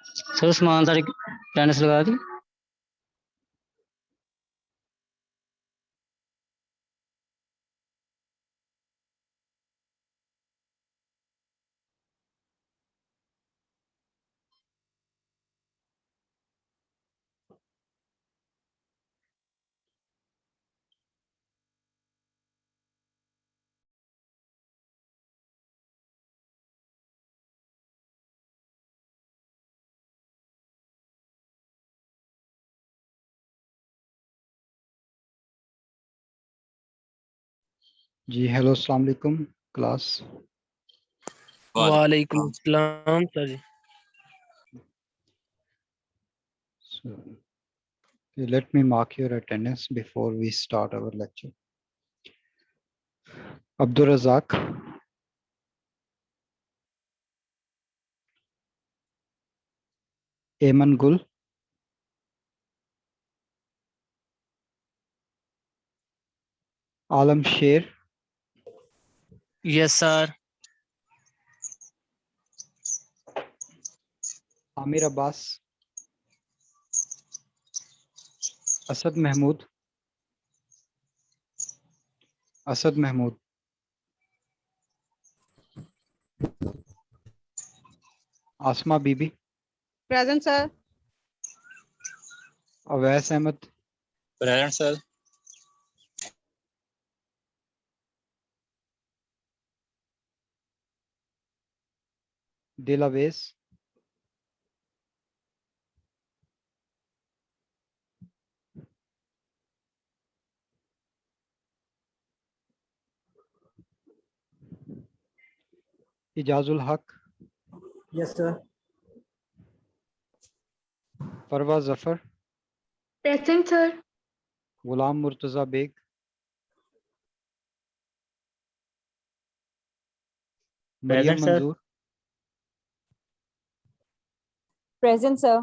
Sir Usman सारी attendance लगा दी। जी hello अस्सलाम वालेकुम क्लास। वालेकुम अस्सलाम sir ji. So, let me mark your attendance before we start our lecture. Abdur Razak, Ayman Gul, Alam Sher, yes sir. Amir Abbas, Asad Mahmood, Asma Bibi, Present, sir. Awais Ahmed, Present, sir. Dilaves, Ijazul Haq, yes sir. Farwa Zafar, Present, sir. Ghulam Murtaza Beg, Maryam Present, sir. Manzoor, Present, sir.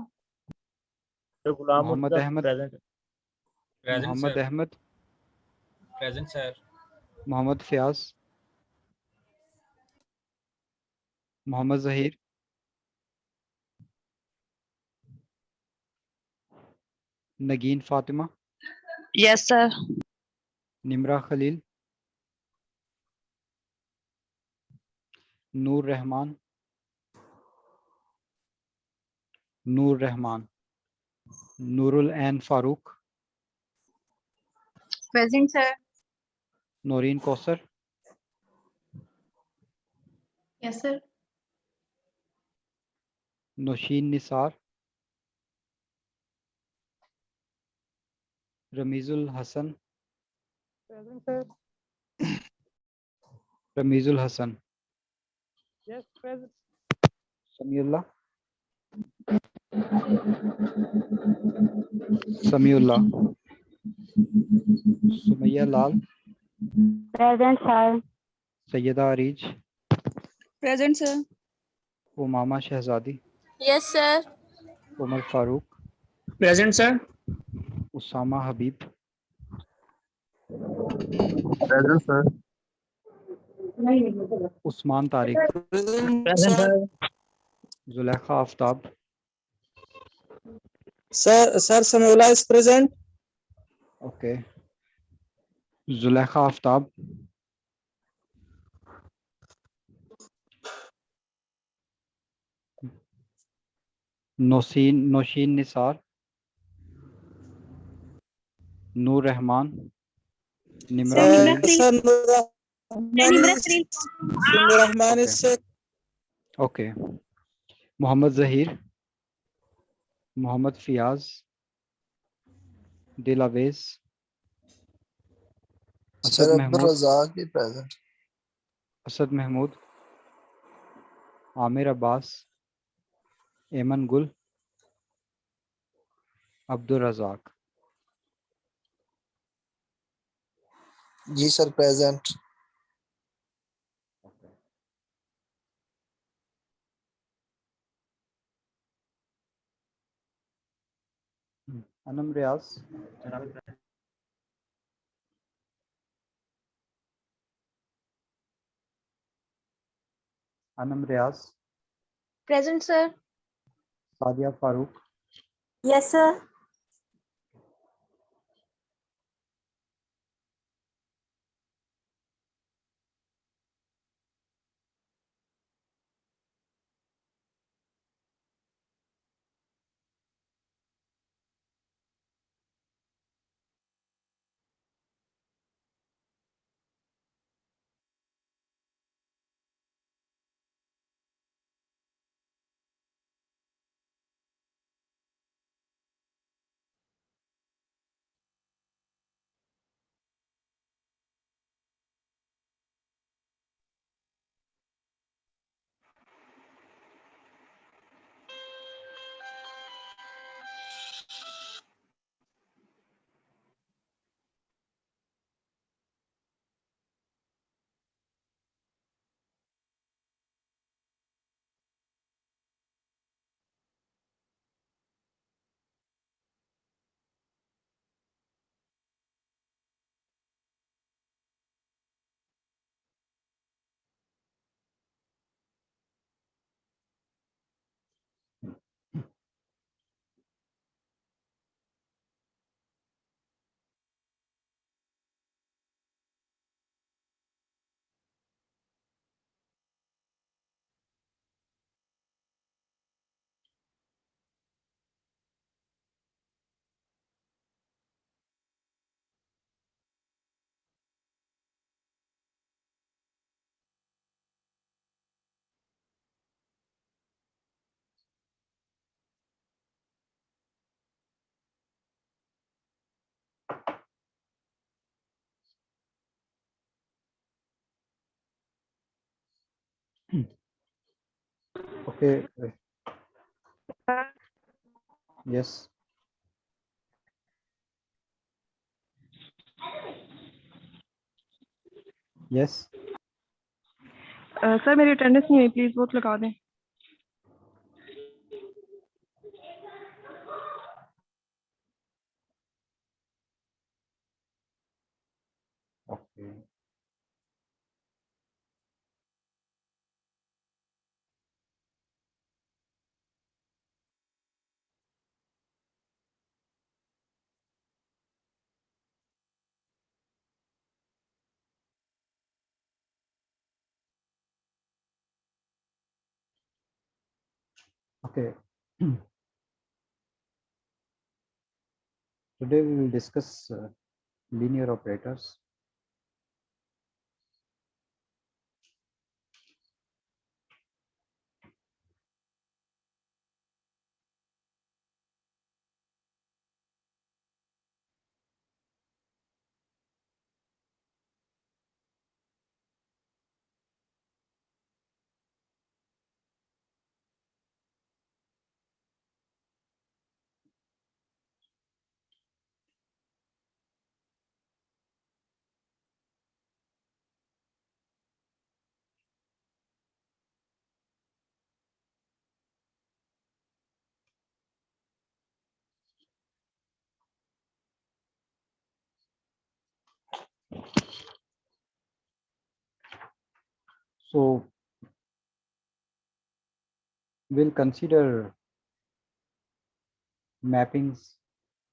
Ghulam Muhammad Murtaza Ahmed, present. Present, Muhammad sir. Ahmed, Present, sir. Muhammad Fiaz, Muhammad Zahir, Nageen Fatima, Yes, sir. Nimra Khalil, Noor Rahman, Nurul Ain Farooq, Present, sir. Noreen Kausar, Yes, sir. Noshin Nisar, Ramizul Hassan, present sir. Ramizul Hassan, yes present. Samiullah, Sumaya Lal, Present, sir. Sayyida Arij, Present, sir. Umama Shehzadi, Yes, sir. Umar Farooq, present sir. Usama Habib, Present, sir. Usman Tariq, present sir. Zulekha Aftab, Sir, Samula is present. okay, Zulekha Aftab, Noshin Nisar, Noor Rahman, Nimra Khalil, Sir, Nur Rahman okay, is sick. okay, Muhammad Zahir, Muhammad Fiaz, Dilaves, Asad Sir, Abdur Mahmood, Razak is present. Asad Mahmood, Amir Abbas, Ayman Gul, Abdur Razak. Ji, sir, present. Anam Riaz, Anam Riaz, Present, sir. Sadia Farooq. Yes, sir. Okay. Yes. Yes. Sir मेरी attendance नहीं हुई, please vote लगा दें। Okay. Okay. Today we will discuss linear operators. So we'll consider mappings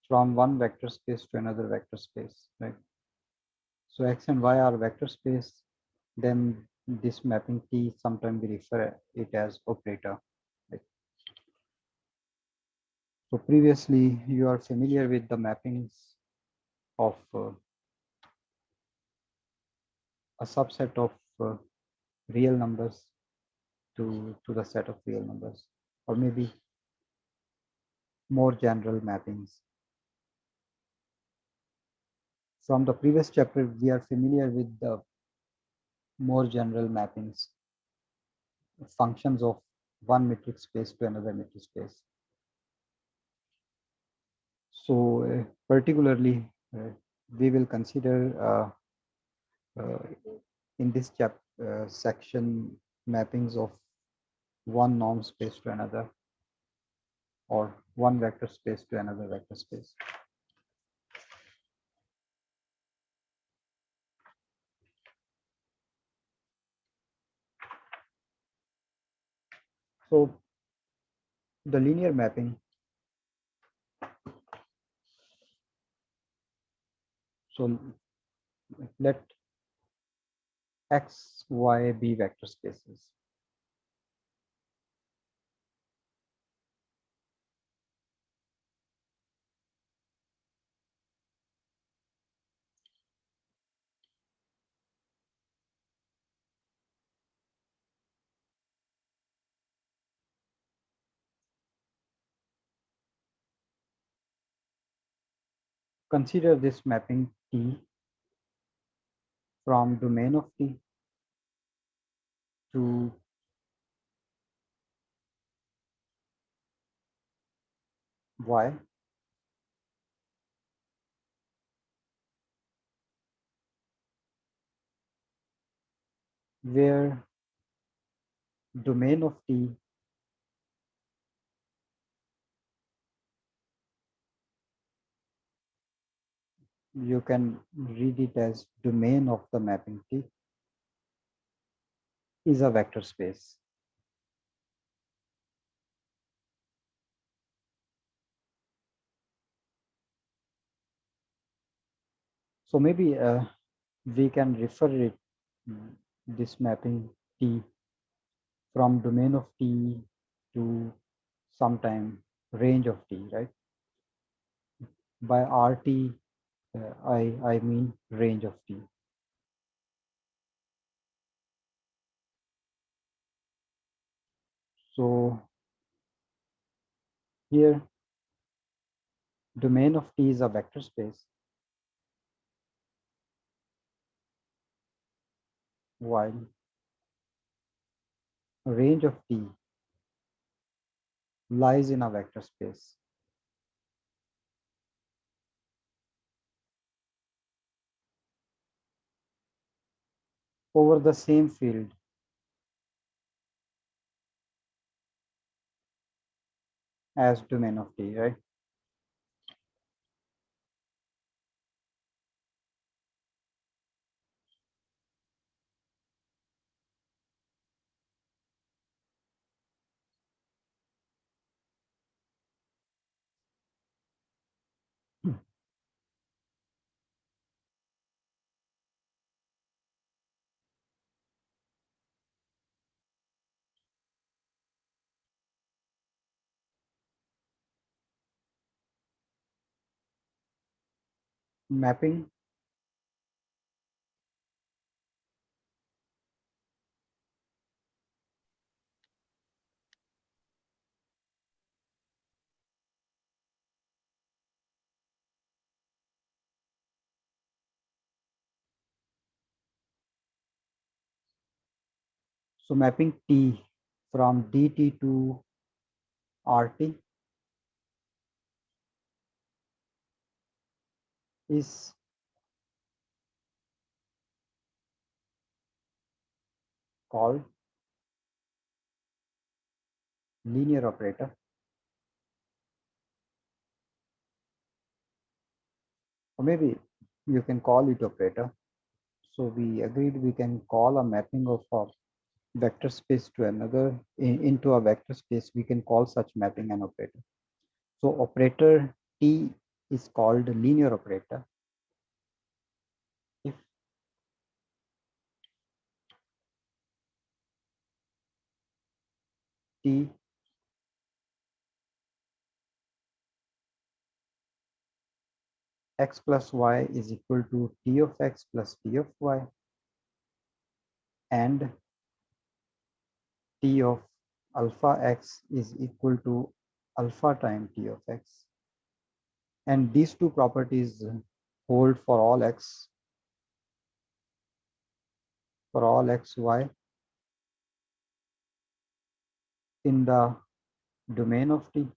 from one vector space to another vector space, right? So X and Y are vector space, then this mapping T, sometimes we refer it as operator. Right? So previously you are familiar with the mappings of a subset of real numbers to the set of real numbers, or maybe more general mappings. From the previous chapter, we are familiar with the more general mappings, functions of one metric space to another metric space. So particularly, we will consider in this section mappings of one norm space to another, or one vector space to another vector space. So the linear mapping. So let X, Y be vector spaces. Consider this mapping T from domain of T to Y, where domain of T you can read it as domain of the mapping T is a vector space. So maybe we can refer it this mapping T from domain of T to sometime range of T, right? By RT, I mean range of T. So here, domain of T is a vector space, while range of T lies in a vector space. Over the same field as domain of T, right? Mapping so mapping T from DT to RT is called linear operator. Or maybe you can call it operator. So we agreed we can call a mapping of a vector space to another into a vector space. We can call such mapping an operator. So operator T is called linear operator if T x plus y is equal to T of x plus T of y and T of alpha x is equal to alpha time T of x. And these two properties hold for all x y in the domain of T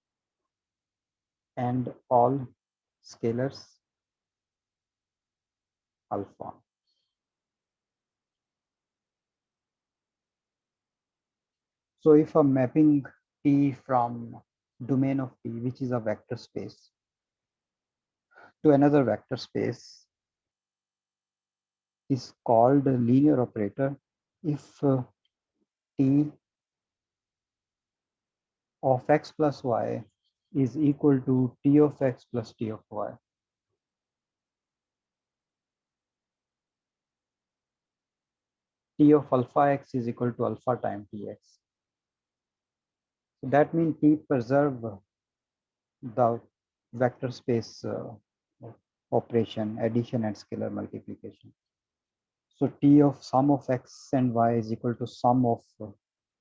and all scalars alpha. So if a mapping T from domain of T, which is a vector space, to another vector space is called a linear operator if T of x plus y is equal to t of x plus t of y. T of alpha x is equal to alpha times tx. So that means T preserve the vector space operation, addition and scalar multiplication. So T of sum of x and y is equal to sum of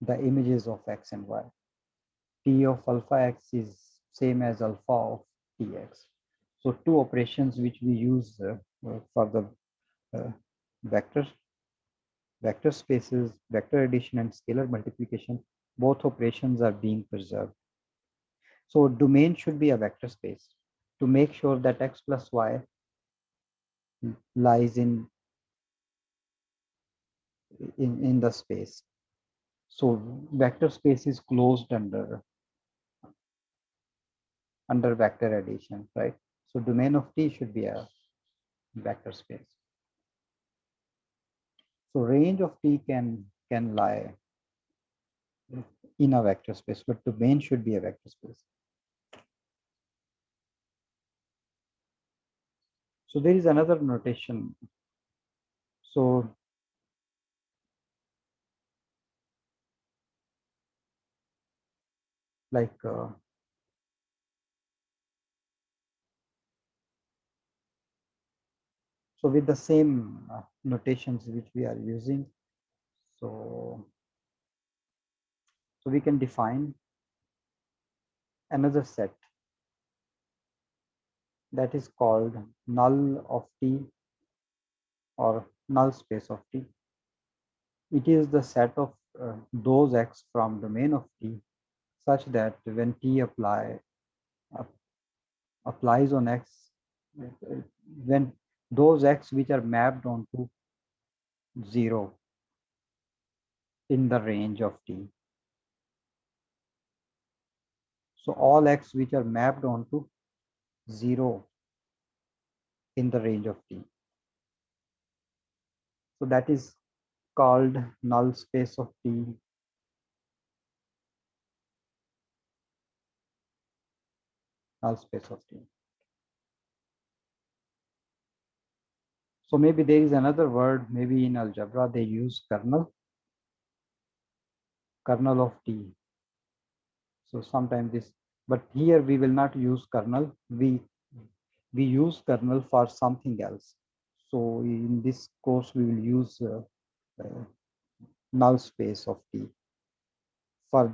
the images of x and y. T of alpha x is same as alpha of tx. So two operations which we use for the vector spaces, vector addition and scalar multiplication, both operations are being preserved. So domain should be a vector space to make sure that x plus y lies in the space. So vector space is closed under vector addition, right? So domain of T should be a vector space. So range of T can lie in a vector space, but domain should be a vector space. So there is another notation. So like so with the same notations which we are using, so we can define another set that is called null of T or null space of T. It is the set of those x from domain of T such that when T applies on x, when those x which are mapped onto 0 in the range of T. So all x which are mapped onto 0 in the range of T. So that is called null space of T. Null space of T. So maybe there is another word, maybe in algebra they use kernel of T. So sometimes this, but here we will not use kernel. We use kernel for something else. So in this course we will use null space of T for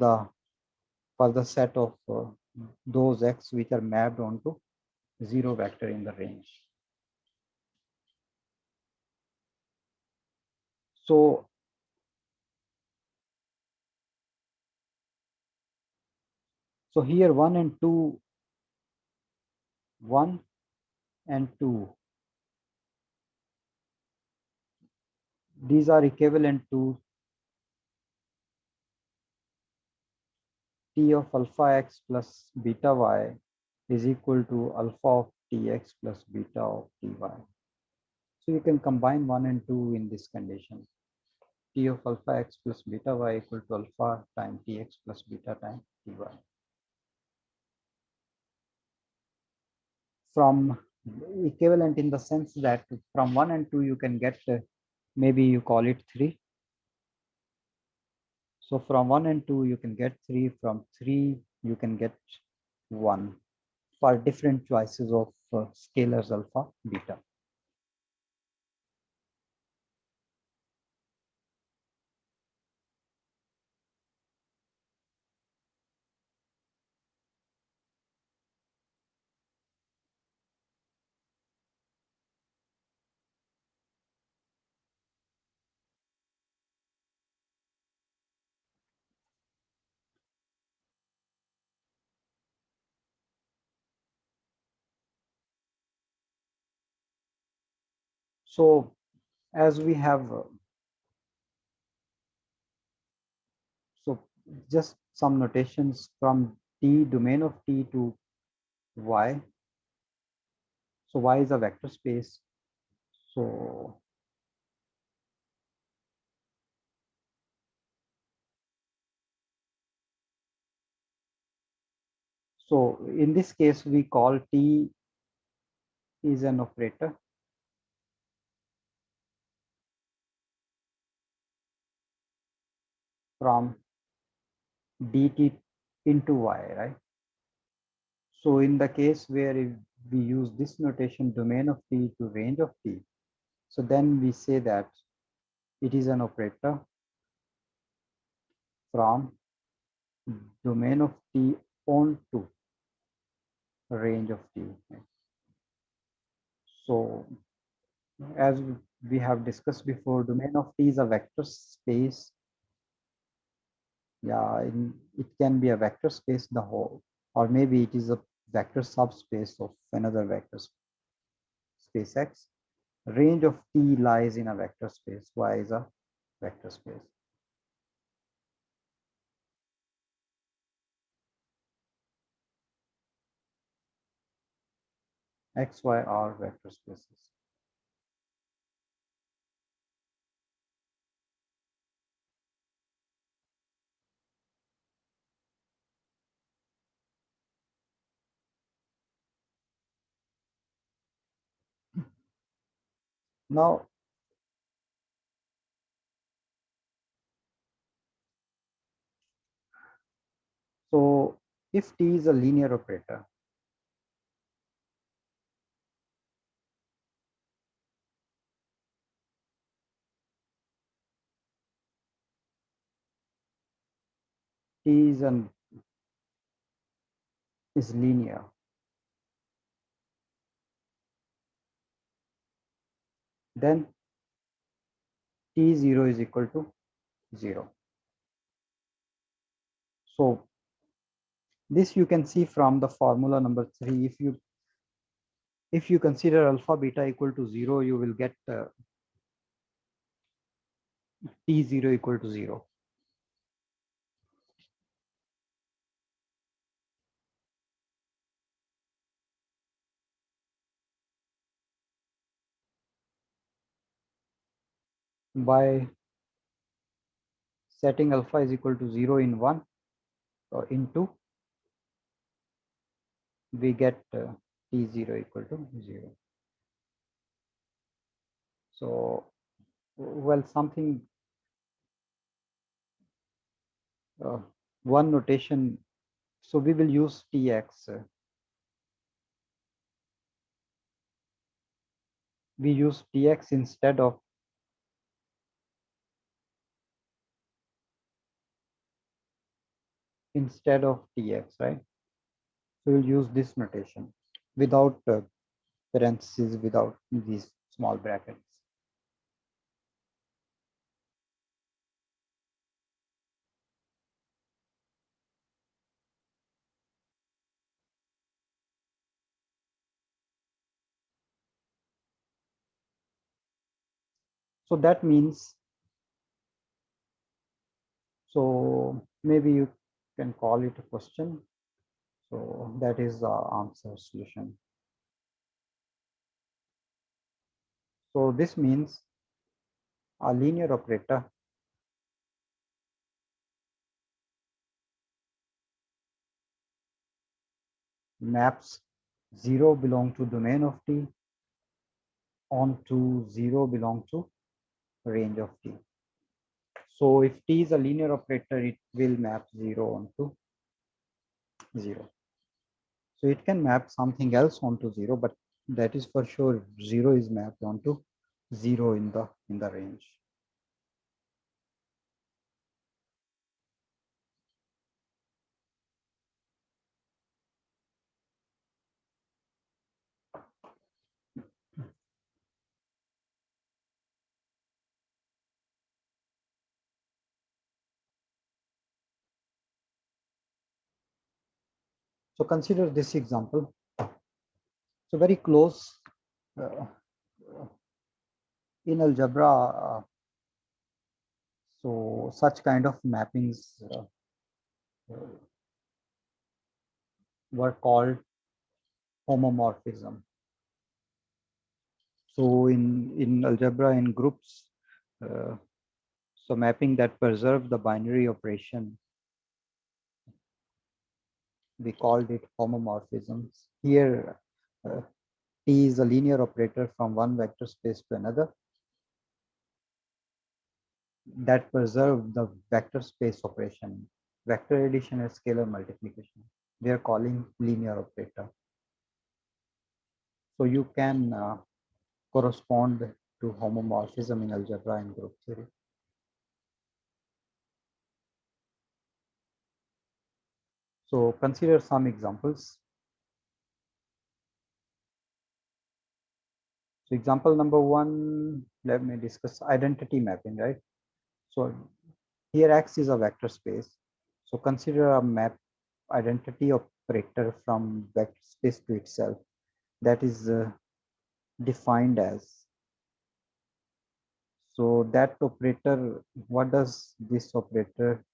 the set of those x which are mapped onto 0 vector in the range. So here 1 and 2, 1 and 2, these are equivalent to T of alpha x plus beta y is equal to alpha of tx plus beta of ty. So you can combine 1 and 2 in this condition. T of alpha x plus beta y equal to alpha times tx plus beta times ty. From equivalent in the sense that from 1 and 2 you can get maybe you call it 3. So from 1 and 2 you can get 3, from 3 you can get 1 for different choices of scalars alpha beta. So as we have so just some notations from T, domain of T to Y. So Y is a vector space. So So in this case, we call T is an operator from dt into y, right? So in the case where if we use this notation, domain of T to range of T, so then we say that it is an operator from domain of T on to range of T. So as we have discussed before, domain of T is a vector space. Yeah, it can be a vector space, the whole, or maybe it is a vector subspace of another vector space X. Range of T lies in a vector space. Y is a vector space. X, Y are vector spaces. Now, so if T is a linear operator, T is linear, then T0 is equal to 0. So this you can see from the formula number 3. If you consider alpha beta equal to 0, you will get T0 equal to 0. By setting alpha is equal to 0 in 1 or in 2, we get T0 equal to 0. So, well, something, one notation, so we will use Tx. We use Tx instead of Tx, right? So we'll use this notation without parentheses, without these small brackets. So that means, so maybe you can call it a question. So that is the answer solution. So this means a linear operator maps 0 belong to domain of T onto 0 belong to range of T. So if T is a linear operator, it will map 0 onto 0. So it can map something else onto 0, but that is for sure 0 is mapped onto 0 in the range. So consider this example. So very close in algebra. So such kind of mappings were called homomorphism. So in algebra, in groups, so mapping that preserve the binary operation we called it homomorphisms. Here, T is a linear operator from one vector space to another that preserve the vector space operation, vector addition and scalar multiplication. We are calling linear operator. So you can correspond to homomorphism in algebra and group theory. So consider some examples. So example number 1, let me discuss identity mapping, right? So here X is a vector space. So consider a map identity operator from vector space to itself that is defined as. So that operator, what does this operator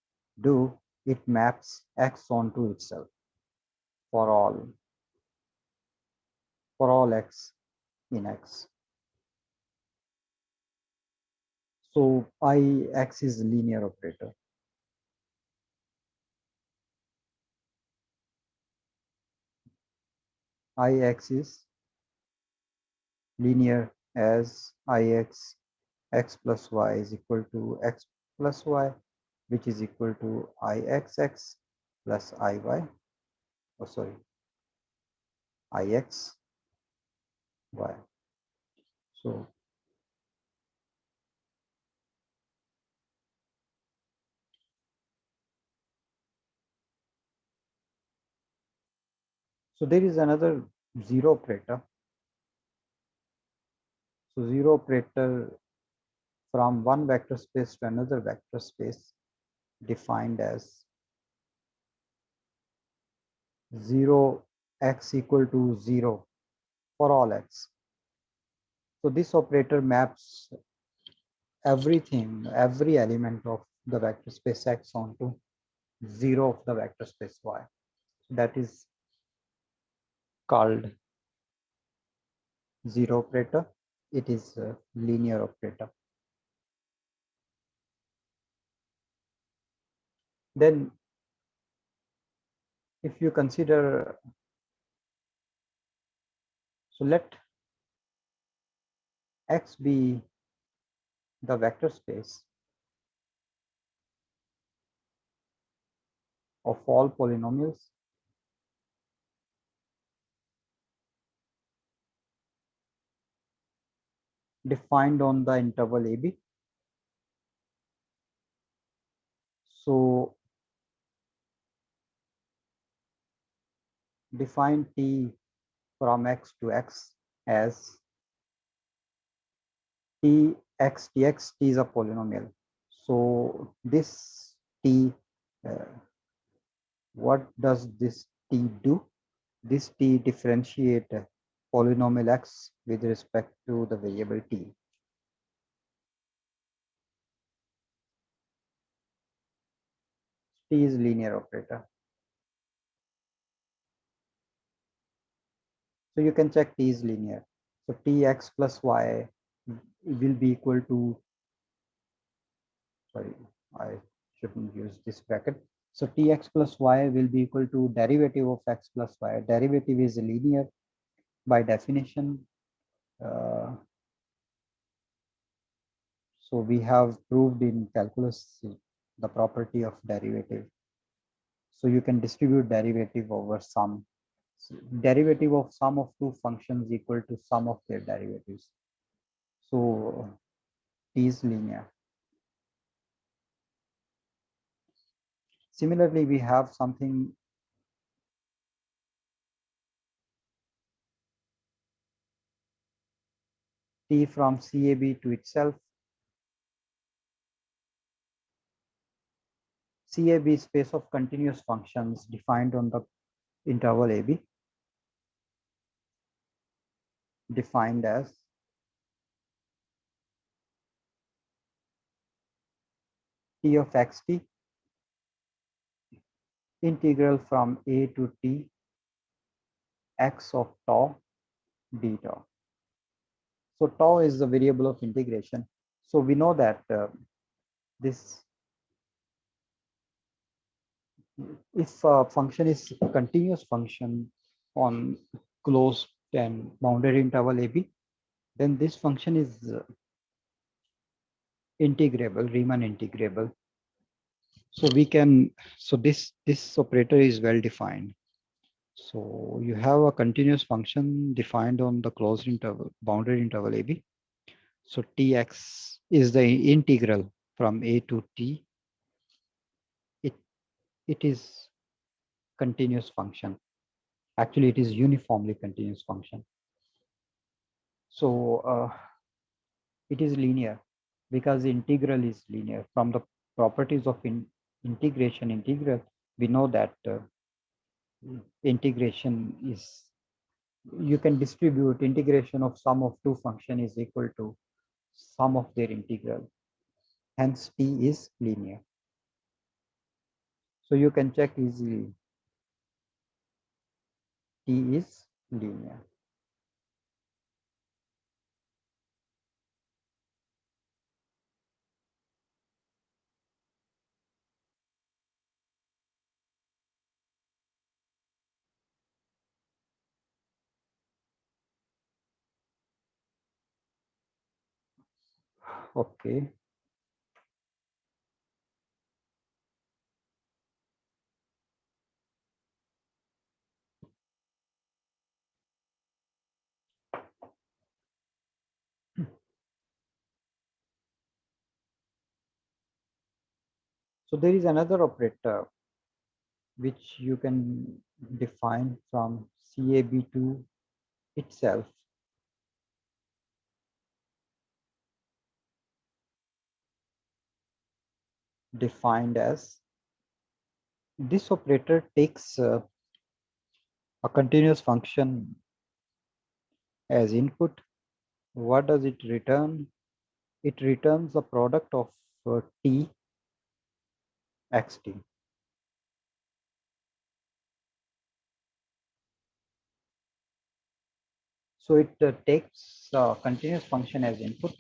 do? It maps X onto itself for all X in X. So Ix is linear operator. Ix is linear as Ix x plus y is equal to x plus y, which is equal to Ixx plus Iy. Oh, sorry, Ix y. So there is another zero operator. So zero operator from one vector space to another vector space defined as 0 x equal to 0 for all x. So this operator maps everything, every element of the vector space x onto 0 of the vector space y. That is called zero operator. It is a linear operator. Then if you consider, so let X be the vector space of all polynomials defined on the interval AB. So define T from X to X as T X Tx, T is a polynomial. So this T, what does this T do? This T differentiate polynomial X with respect to the variable T. T is linear operator. So you can check T is linear. So Tx plus y will be equal to, sorry, I shouldn't use this bracket. So Tx plus y will be equal to derivative of x plus y. Derivative is linear by definition. So we have proved in calculus the property of derivative. So you can distribute derivative over sum. So derivative of sum of two functions equal to sum of their derivatives. So T is linear. Similarly, we have something T from CAB to itself. CAB is space of continuous functions defined on the interval AB, defined as T of xt integral from A to T x of tau d tau. So tau is the variable of integration. So we know that this if a function is a continuous function on closed and bounded interval AB, then this function is integrable, Riemann integrable. So we can, so this operator is well defined. So you have a continuous function defined on the closed interval, bounded interval AB. So Tx is the integral from A to T. It is continuous function. Actually, it is uniformly continuous function. So it is linear because the integral is linear. From the properties of integral, we know that integration is, you can distribute integration of sum of two function is equal to sum of their integral. Hence, T is linear. So you can check easily. T is linear. Okay. So there is another operator which you can define from CAB2 itself. Defined as, this operator takes a continuous function as input. What does it return? It returns the product of T xt. So it takes a continuous function as input,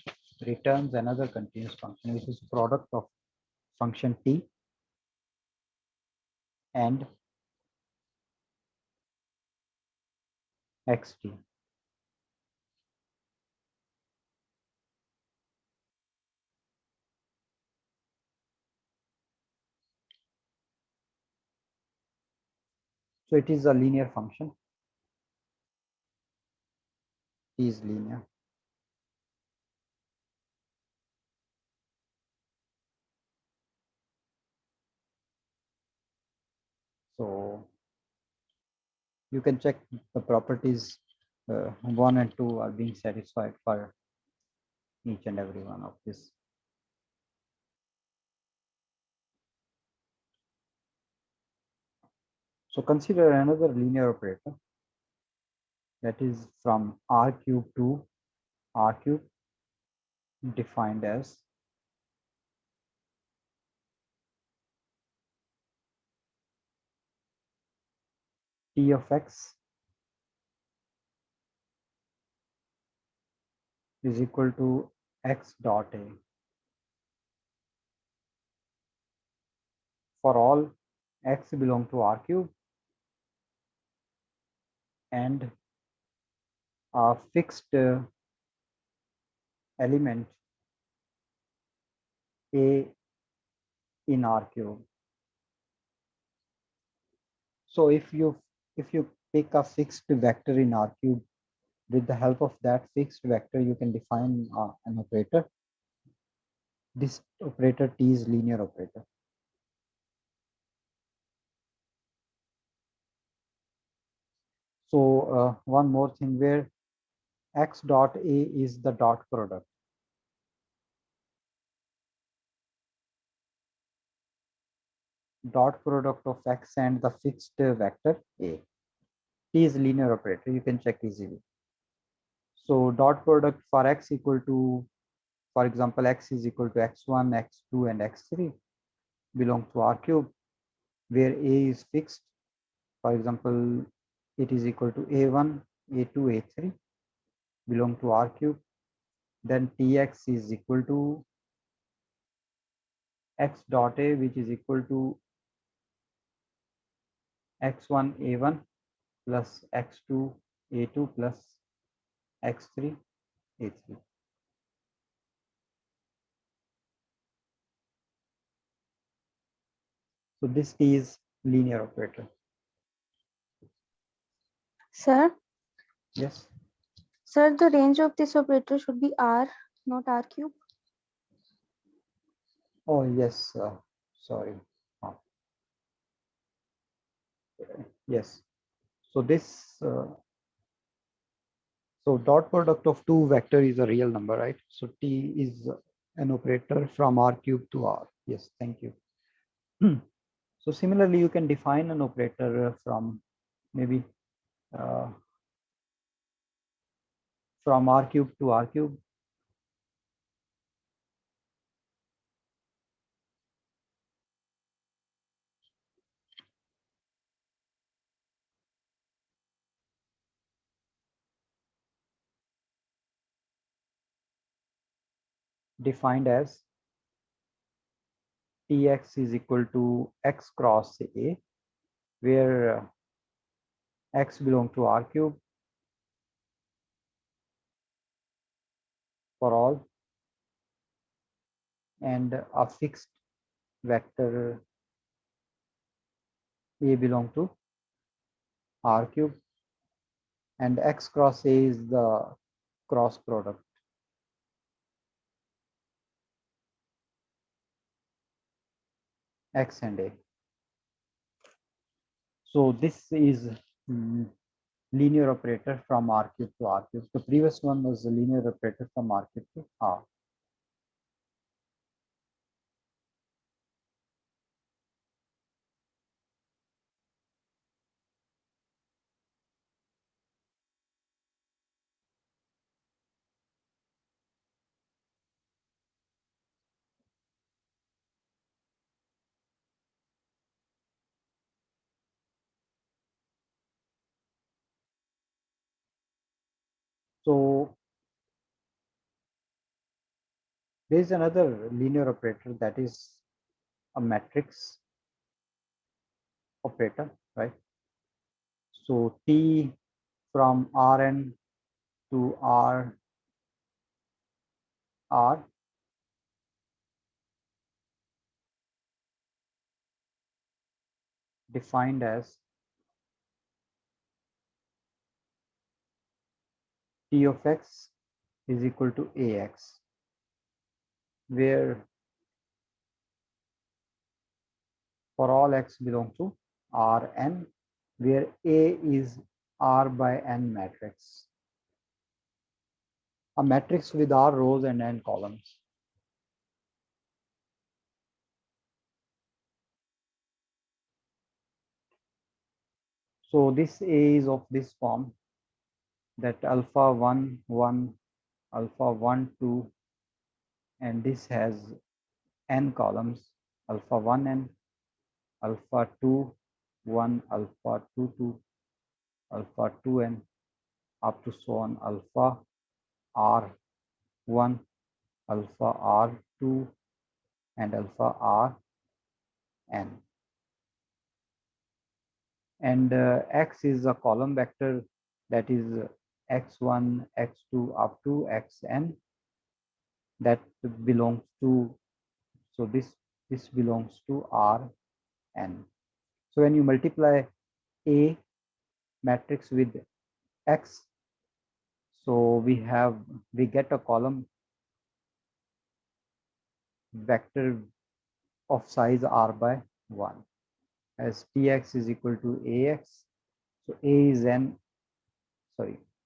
returns another continuous function, which is product of function T and xt. So it is a linear function. T is linear. So you can check the properties 1 and 2 are being satisfied for each and every one of this. So consider another linear operator that is from R cube to R cube, defined as T of x is equal to x dot a for all x belong to R cube and a fixed element a in R cube. So if you pick a fixed vector in R cube, with the help of that fixed vector, you can define an operator. This operator T is linear operator. So one more thing, where x dot a is the dot product. Dot product of x and the fixed vector a. T is linear operator. You can check easily. So dot product for x equal to, for example, x is equal to x1, x2, and x3 belong to R cube, where a is fixed. For example, it is equal to a1, a2, a3 belong to R cube. Then Tx is equal to x dot a, which is equal to x1 a1 plus x2 a2 plus x3 a3. So this is linear operator. Sir, Yes. sir, the range of this operator should be R, not R cube. Oh yes. Sorry. Oh. Yes. So this. So dot product of two vector is a real number, right? So T is an operator from R cube to R. Yes. Thank you. So similarly, you can define an operator from maybe from R cube to R cube. Defined as Tx is equal to x cross A, where x belongs to R cube for all, and a fixed vector A belong to R cube, and x cross A is the cross product. X and A. So this is linear operator from R cube to R cube. The previous one was a linear operator from R cube to R. So there is another linear operator that is a matrix operator, right? So T from Rn to R defined as T of x is equal to Ax, where for all x belong to Rn, where A is R by n matrix, a matrix with R rows and n columns. So this A is of this form, that alpha 1 1, alpha 1 2, and this has n columns, alpha 1 n, alpha 2 1, alpha 2 2, alpha 2 n, up to so on alpha R1, alpha R2, and alpha Rn. And x is a column vector, that is x1, x2 up to xn, that belongs to, so this belongs to Rn. So when you multiply A matrix with x, so we get a column vector of size R by 1, as Tx is equal to Ax. So A is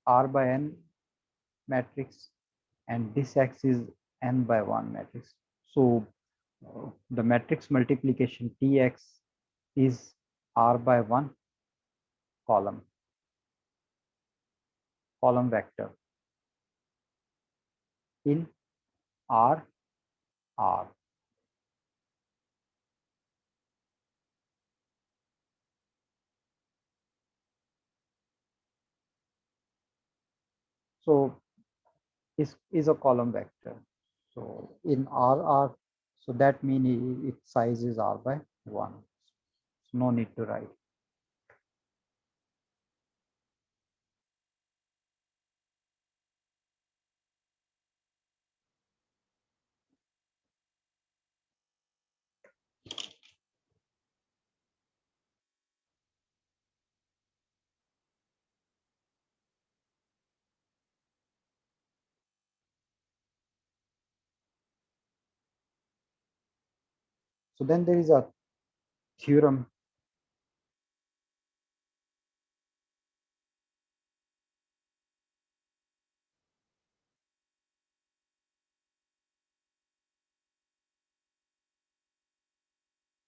R by n matrix, and this x is n by 1 matrix. So the matrix multiplication Tx is R by 1 column vector in R. So is a column vector. So in R, so that means its size is R by 1. So no need to write. So then there is a theorem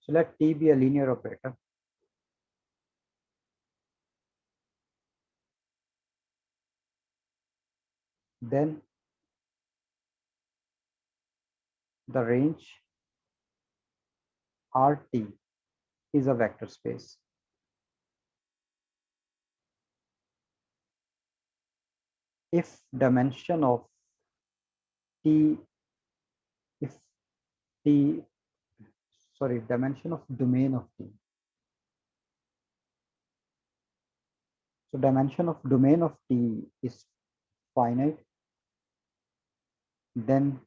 so let T be a linear operator. Then the range RT is a vector space. If dimension of T, if T, sorry, dimension of domain of T. So dimension of domain of T is finite, then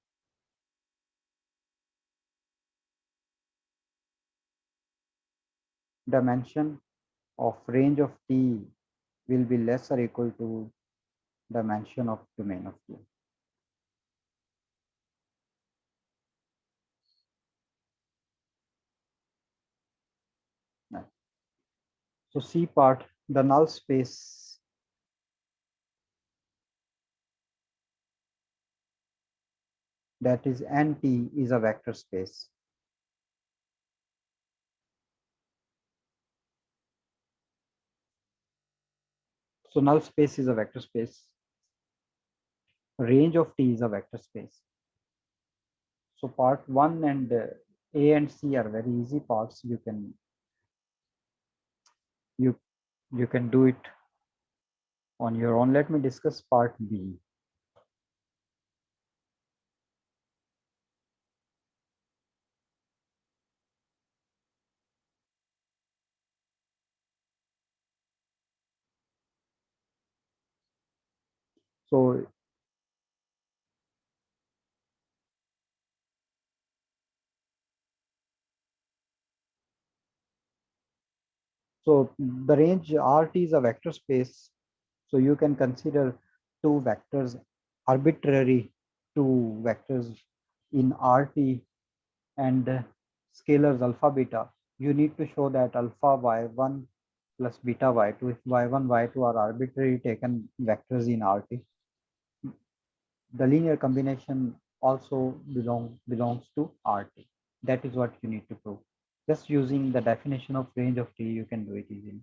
dimension of range of T will be less or equal to dimension of domain of T. Right. So C part, the null space that is NT is a vector space. So null space is a vector space. Range of T is a vector space. So part 1 and A and C are very easy parts. You can do it on your own. Let me discuss part B. So the range RT is a vector space. So you can consider two vectors, arbitrary two vectors in RT and scalars alpha beta. You need to show that alpha y1 plus beta y2. If y1, y2 are arbitrarily taken vectors in RT, the linear combination also belongs to RT. That is what you need to prove. Just using the definition of range of T, you can do it easily.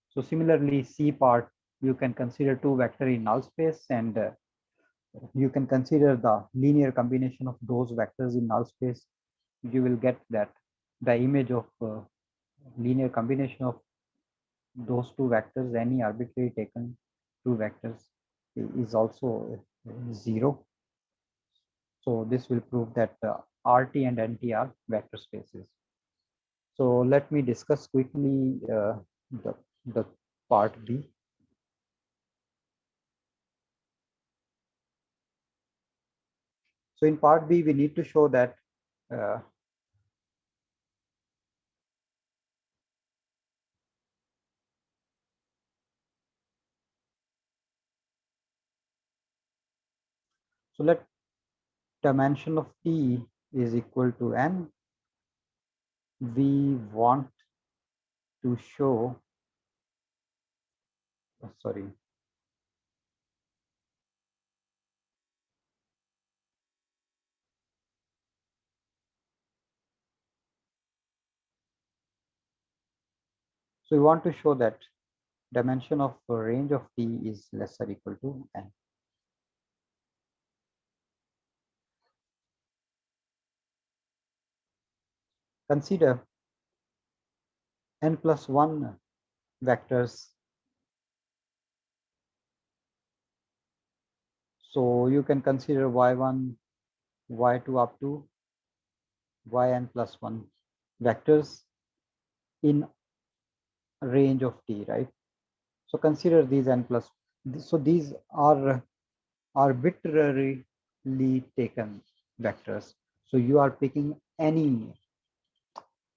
So similarly, C part, you can consider two vector in null space, and you can consider the linear combination of those vectors in null space. You will get that the image of linear combination of those two vectors, any arbitrary taken two vectors, is also 0. So this will prove that RT and NT are vector spaces. So let me discuss quickly the part B. So in part B, we need to show that so let dimension of T is equal to N. We want to show, sorry. So we want to show that dimension of range of T is less or equal to N. Consider N plus 1 vectors. So you can consider y1, y2 up to yn plus 1 vectors in range of T, right? So consider these N plus, so these are arbitrarily taken vectors. So you are picking any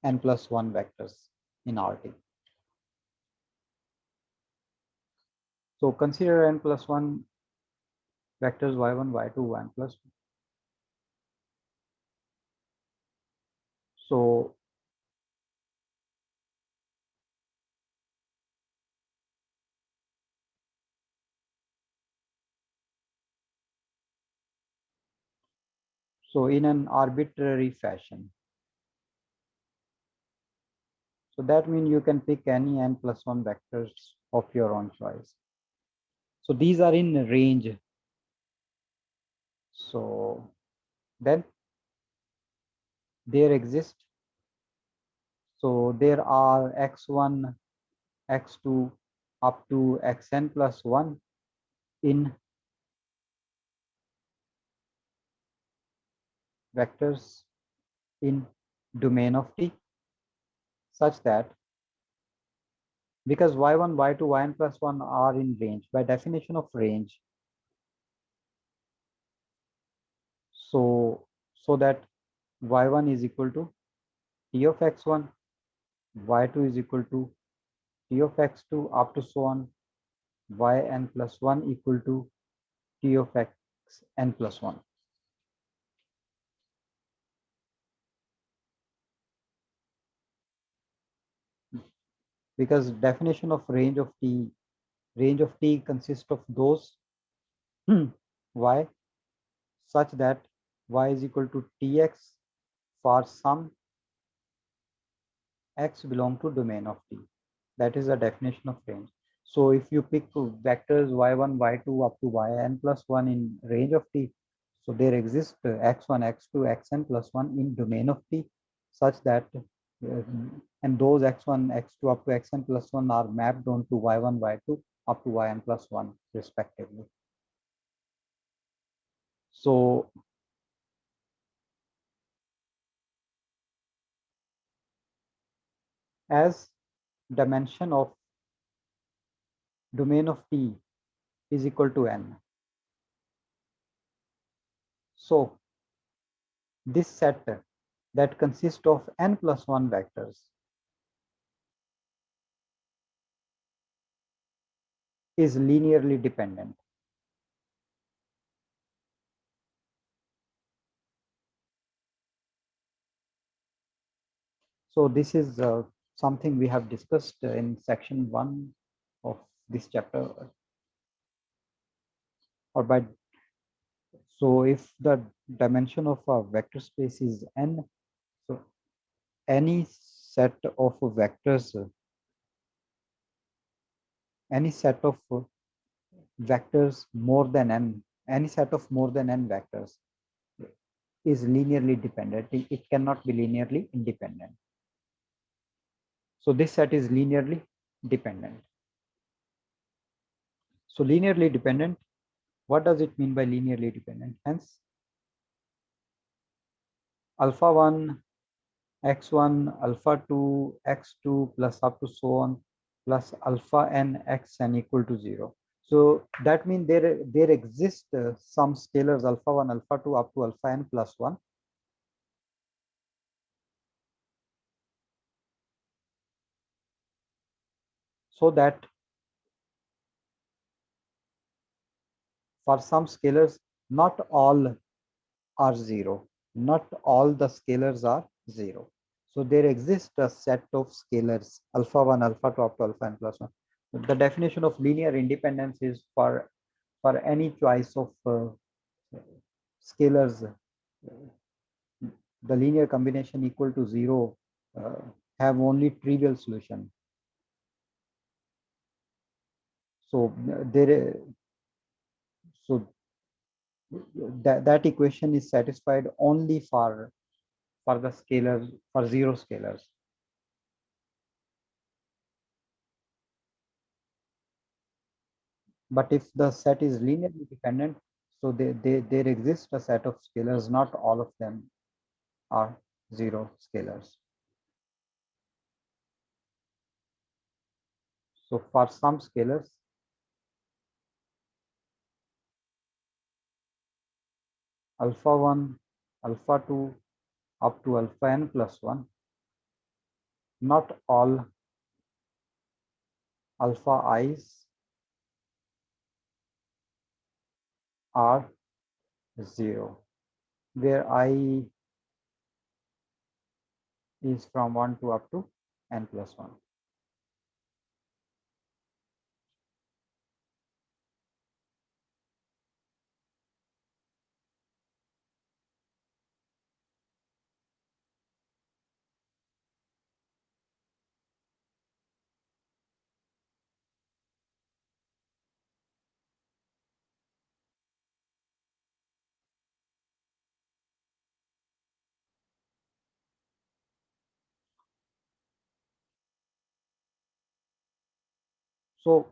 N plus 1 vectors in RT. So consider N plus 1 vectors y1, y2, y plus. So in an arbitrary fashion. So that means you can pick any n plus 1 vectors of your own choice. So these are in range. So then there exist. So there are x1, x2 up to xn plus 1 in vectors in domain of T, such that because y1, y2, yn plus 1 are in range, by definition of range, so that y1 is equal to T of x1, y2 is equal to T of x2 up to so on, yn plus 1 equal to T of xn plus 1. Because definition of range of T consists of those y such that y is equal to tx for some x belong to domain of T. That is the definition of range. So if you pick vectors y1, y2 up to yn plus 1 in range of T, so there exists x1, x2, xn plus 1 in domain of T, such that and those x1, x2 up to xn plus 1 are mapped onto y1, y2 up to yn plus 1 respectively. So as dimension of domain of T is equal to n, so this set that consists of n plus 1 vectors is linearly dependent. So this is something we have discussed in section 1 of this chapter. Or by so if the dimension of a vector space is n, so any set of vectors, any set of vectors more than n, any set of more than n vectors is linearly dependent. It cannot be linearly independent. So this set is linearly dependent. So linearly dependent, what does it mean by linearly dependent? Hence, alpha 1, x1, alpha 2, x2 plus up to so on plus alpha n xn equal to 0. So that means there exist some scalars alpha 1, alpha 2 up to alpha n plus 1. So that for some scalars, not all are 0. Not all the scalars are 0. So there exists a set of scalars alpha 1, alpha 2 up to alpha n plus 1. The definition of linear independence is for any choice of scalars, the linear combination equal to 0 have only trivial solution. So that equation is satisfied only for the scalars, for 0 scalars. But if the set is linearly dependent, so there exists a set of scalars, not all of them are 0 scalars. So for some scalars, alpha 1, alpha 2 up to alpha n plus 1, not all alpha i's are 0, where I is from 1 to up to n plus 1. So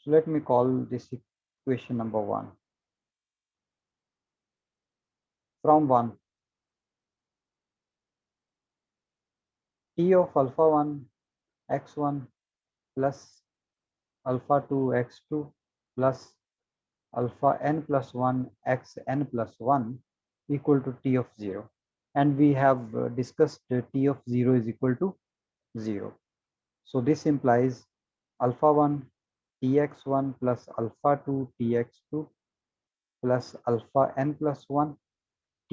let me call this equation number 1. From 1, t of alpha 1 x1 plus alpha 2 x2 plus alpha n plus 1 x n plus 1 equal to t of 0. And we have discussed t of 0 is equal to 0. So this implies alpha 1 tx1 plus alpha 2 tx2 plus alpha n plus 1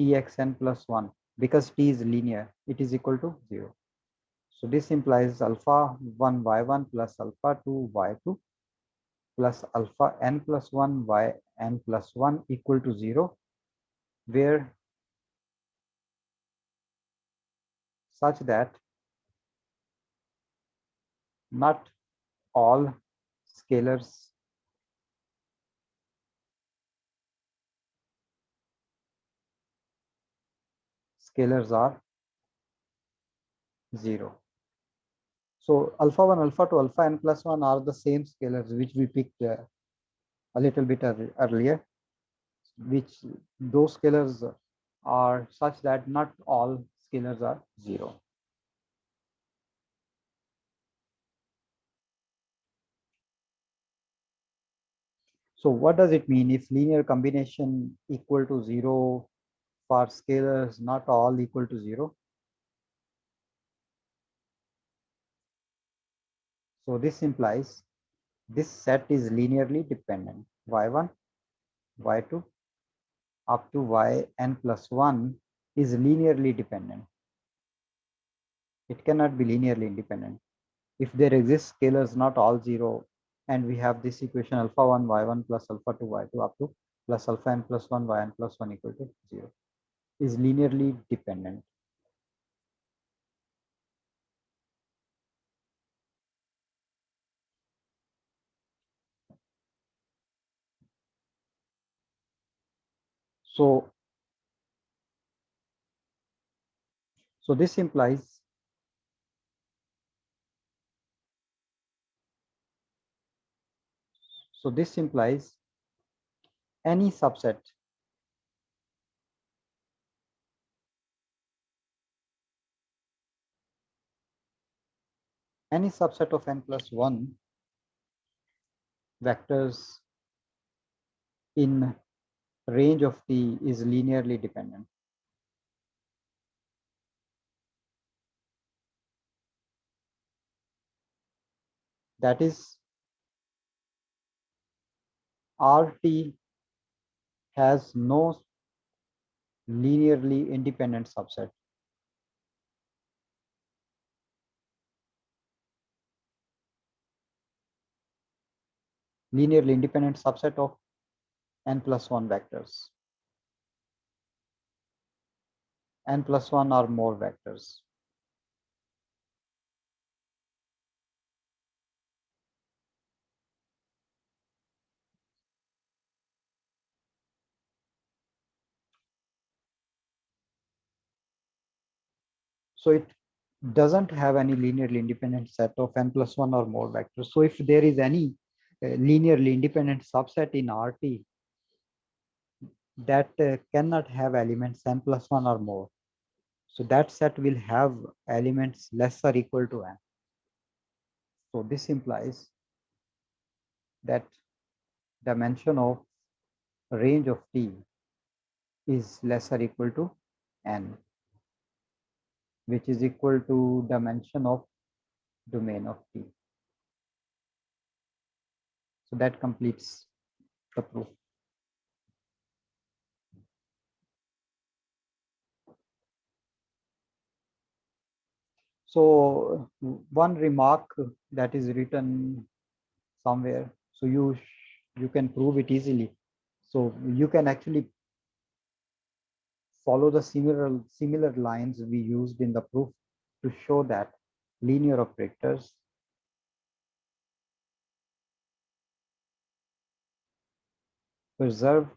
txn plus 1, because t is linear, it is equal to 0. So this implies alpha 1 y1 plus alpha 2 y2 plus alpha n plus 1 yn plus 1 equal to 0, where such that not all scalars are 0. So alpha 1, alpha 2, alpha n plus 1 are the same scalars which we picked a little bit earlier, which those scalars are such that not all scalars are 0. So what does it mean if linear combination equal to 0 for scalars not all equal to 0? So this implies this set is linearly dependent. y1, y2 up to yn plus 1 is linearly dependent. It cannot be linearly independent. If there exists scalars not all 0, and we have this equation alpha 1 y1 plus alpha 2 y2 up to plus alpha n plus 1 yn plus 1 equal to 0, is linearly dependent. So this implies any subset of n plus 1 vectors in range of T is linearly dependent. That is, RT has no linearly independent subset. Linearly independent subset of n plus 1 vectors. N plus 1 or more vectors. So it doesn't have any linearly independent set of n plus 1 or more vectors. So if there is any linearly independent subset in RT that cannot have elements n plus 1 or more, so that set will have elements less or equal to n. So this implies that dimension of range of T is less or equal to n, which is equal to dimension of domain of T. So that completes the proof. So one remark that is written somewhere, so you can prove it easily. So you can actually follow the similar lines we used in the proof to show that linear operators preserve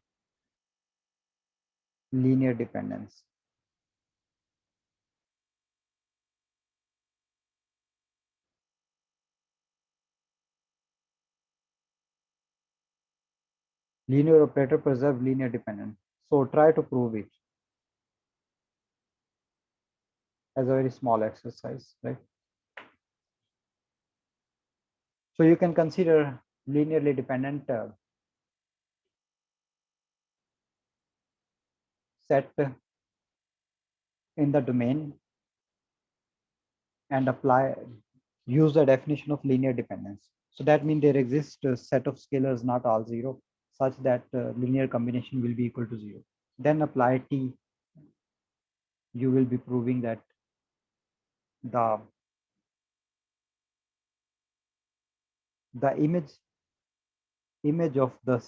linear dependence. Linear operator preserve linear dependence. So try to prove it as a very small exercise, right? So you can consider linearly dependent set in the domain and use the definition of linear dependence. So that means there exists a set of scalars not all zero such that linear combination will be equal to 0. Then apply T. You will be proving that the image of the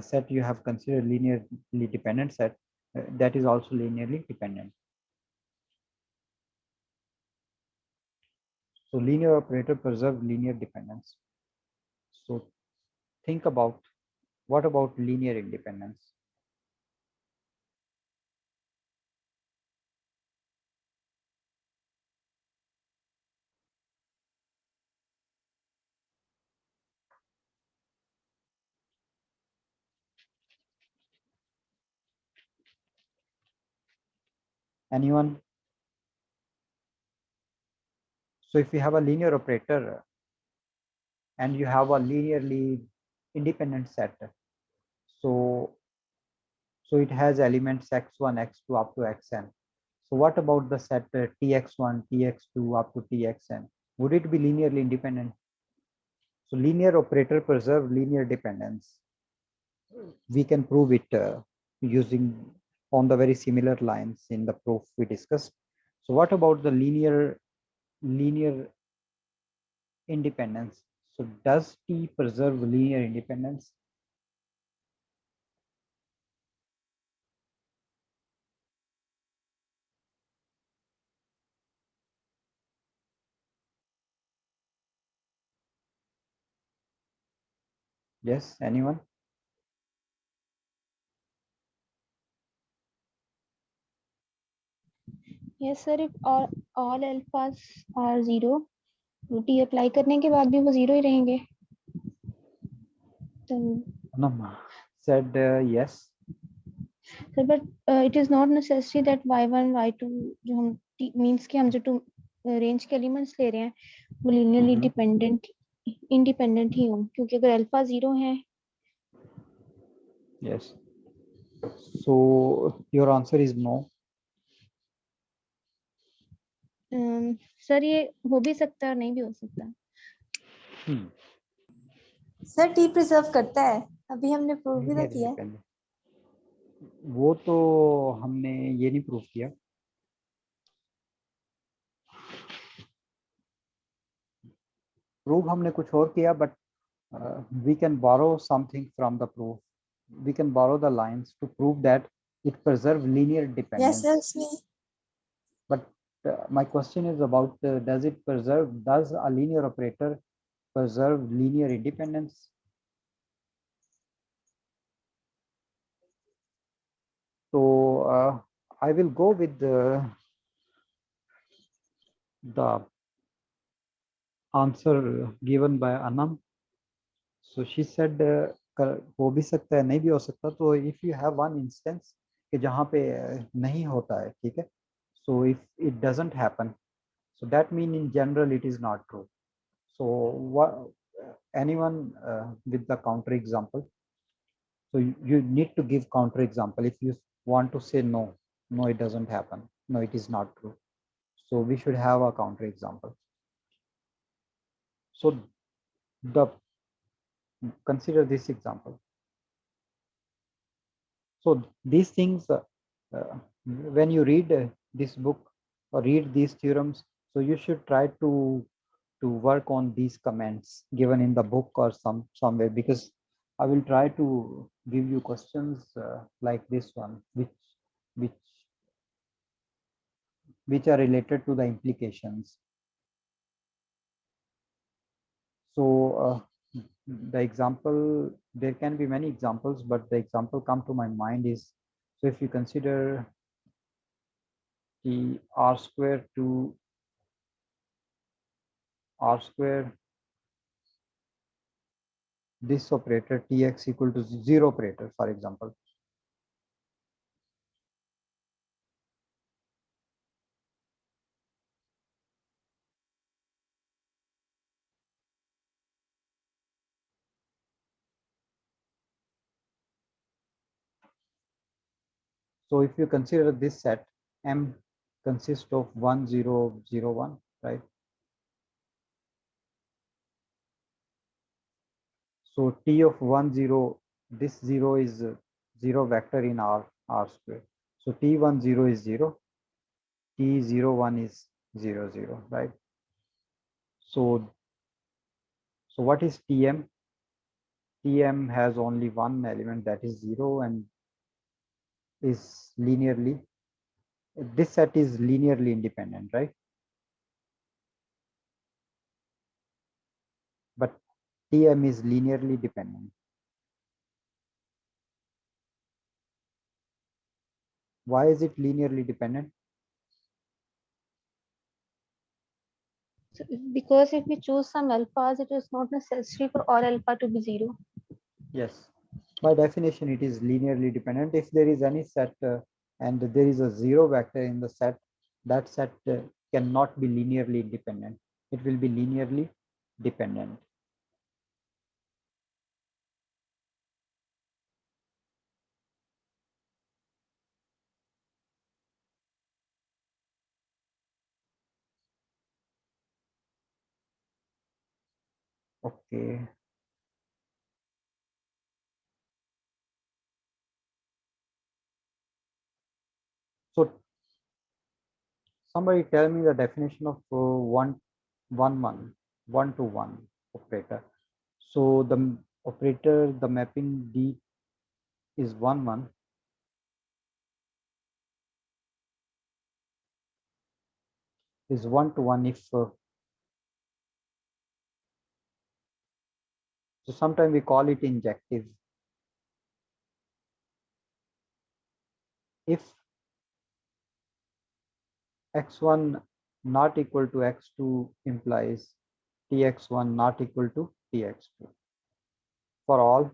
set you have considered linearly dependent set that is also linearly dependent. So linear operator preserve linear dependence. So think about what about linear independence? Anyone? So if you have a linear operator and you have a linearly independent set, so it has elements x1, x2 up to xn. So what about the set tx1, tx2 up to txn? Would it be linearly independent? So linear operator preserve linear dependence. We can prove it using on the very similar lines in the proof we discussed. So what about the linear independence? So does T preserve linear independence? Yes, anyone? Yes sir, if all alphas are 0, तो T apply करने के बाद भी वो 0 ही रहेंगे. तो No, said yes. sir, but it is not necessary that y1 y2 जो हम means कि हम जो two range के elements ले रहे हैं वो linearly independent ही हो, क्योंकि अगर अल्फा 0 है. Yes. So your answer is no. Sir ये हो भी सकता है और नहीं भी हो सकता. सर टी प्रिजर्व करता है, अभी हमने प्रूव भी तो किया. वो तो हमने ये नहीं प्रूव किया. प्रूव हमने कुछ और किया, but we can borrow something from the proof. We can borrow the lines to prove that it preserves linear dependence. Yes, me. But my question is about does a linear operator preserve linear independence? So I will go with the answer given by Anam. So she said हो भी सकता है, नहीं भी हो सकता. तो if you have one instance कि जहाँ पे नहीं होता है, ठीक है, so if it doesn't happen, so that mean in general it is not true. So what anyone with the counter example? So you need to give counter example. If you want to say no, it doesn't happen, no, it is not true, so we should have a counter example. So the consider this example. So these things, when you read this book or read these theorems, so you should try to work on these comments given in the book or somewhere, because I will try to give you questions like this one, which which are related to the implications. So the example, there can be many examples, but the example come to my mind is, so if you consider the r square to r square, this operator tx equal to 0 operator, for example. So if you consider this set, M consists of 1 0 0 1, right? So T of 1 0, this 0 is 0 vector in R square. So T1 0 is 0, T0 1 is 0 0, right? So what is Tm? Tm has only one element, that is 0, and is linearly, this set is linearly independent, right? But Tm is linearly dependent. Why is it linearly dependent? So because if we choose some alphas, it is not necessary for all alpha to be 0. Yes, by definition, it is linearly dependent. If there is any set and there is a 0 vector in the set, that set cannot be linearly independent. It will be linearly dependent. Okay. So somebody tell me the definition of one to one operator. So the operator, the mapping D is 1 1. Is 1 to 1 if so sometimes we call it injective. If x1 not equal to x2 implies tx1 not equal to tx2 for all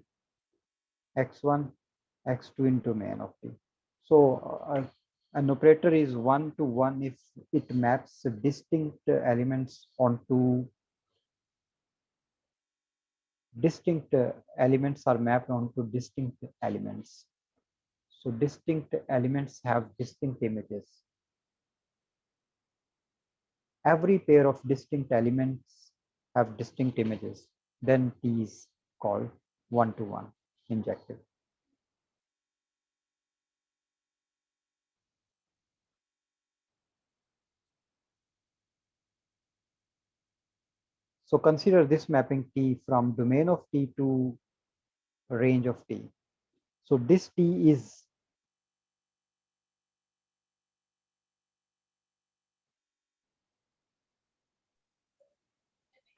x1 x2 into main of t. So an operator is 1 to 1 if it maps distinct elements onto distinct elements are mapped onto distinct elements. So distinct elements have distinct images. Every pair of distinct elements have distinct images. Then T is called 1 to 1 injective. So consider this mapping T from domain of T to range of T. So this T is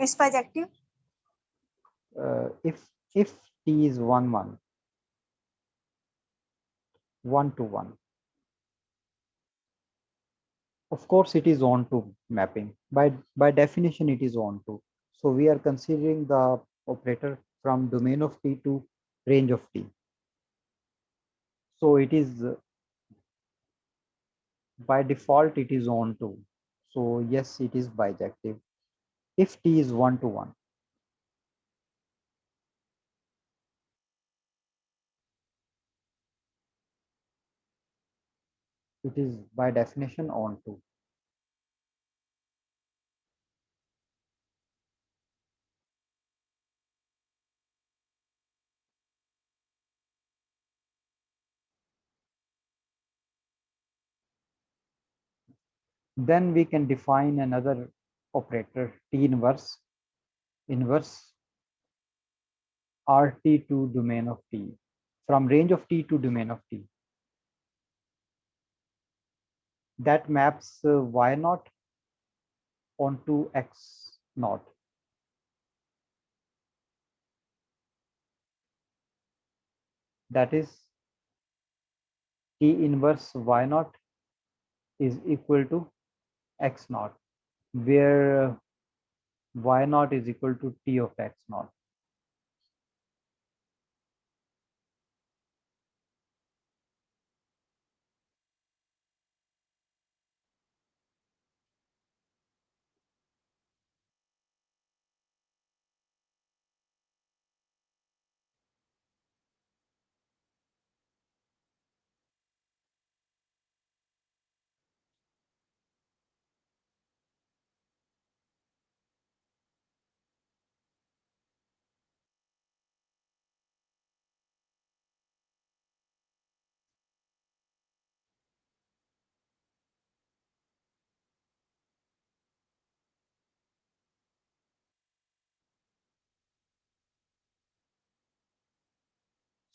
It's projective. if T is 1 1 1 to 1. Of course, it is on to mapping. By definition, it is on to. So we are considering the operator from domain of T to range of T. So it is by default, it is on to. So yes, it is bijective. If T is 1 to 1. It is by definition on to. Then we can define another operator, T inverse RT to domain of T, from range of T to domain of T. That maps y naught onto x naught. That is, T inverse y naught is equal to x naught, where y naught is equal to T of x naught.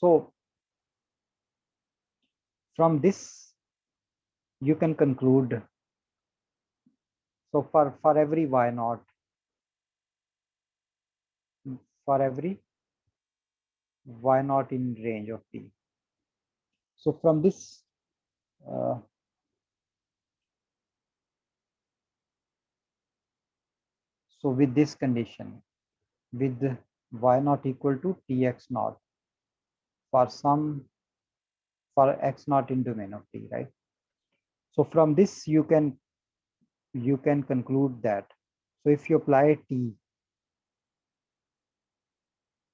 So from this, you can conclude, so for every y naught, for every y naught in range of T. So from this, so with this condition, with y naught equal to Tx naught for x naught in domain of T, right? So from this, you can conclude that, so if you apply T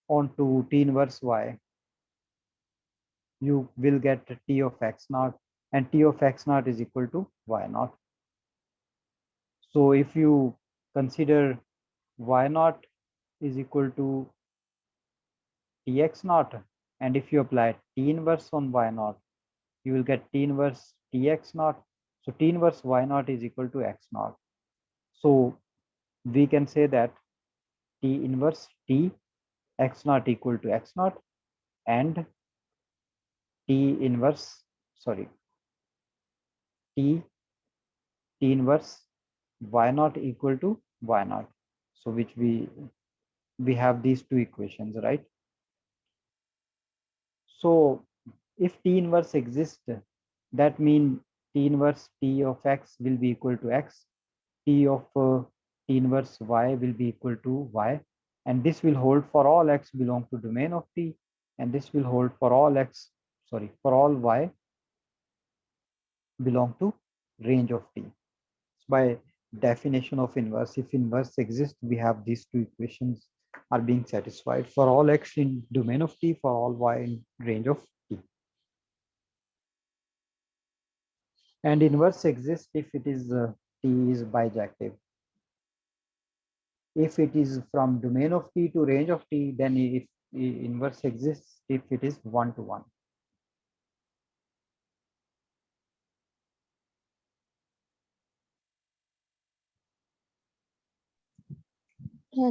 onto T inverse y, you will get T of x naught, and T of x naught is equal to y naught. So if you consider y naught is equal to Tx naught, and if you apply T inverse on y naught, you will get T inverse Tx naught. So T inverse y naught is equal to x naught. So we can say that T inverse T x naught equal to x naught, and T inverse, sorry, T inverse y naught equal to y naught. So which we have these two equations, right? So if T inverse exists, that means T inverse T of x will be equal to x, T of T inverse y will be equal to y, and this will hold for all x belong to domain of T, and this will hold for all x, sorry, for all y belong to range of T. By definition of inverse, if inverse exists, we have these two equations are being satisfied for all x in domain of T, for all y in range of T. And inverse exists if it is T is bijective. If it is from domain of T to range of T, then if inverse exists if it is 1-to-1.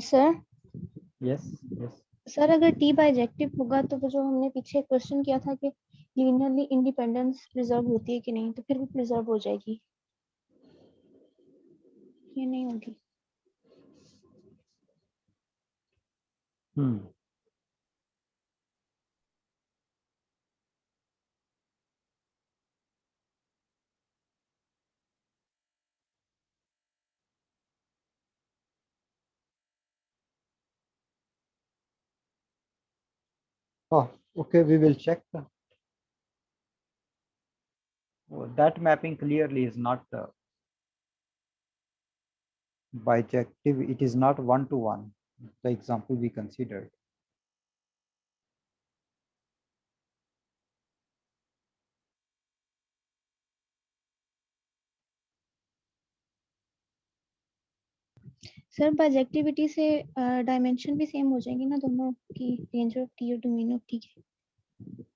Sir Yes, yes. Sir अगर T bijective होगा तो वो जो हमने पीछे question किया था कि लीनियरली इंडिपेंडेंस प्रिजर्व होती है कि नहीं, तो फिर वो प्रिजर्व हो जाएगी, ये नहीं होगी. Oh, okay, we will check. That mapping clearly is not bijective. It is not 1-to-1, the example we considered. Sir bijectivity से डायमेंशन भी सेम हो जाएंगी ना दोनों की, रेंज ऑफ टी और डोमेन ऑफ टी की.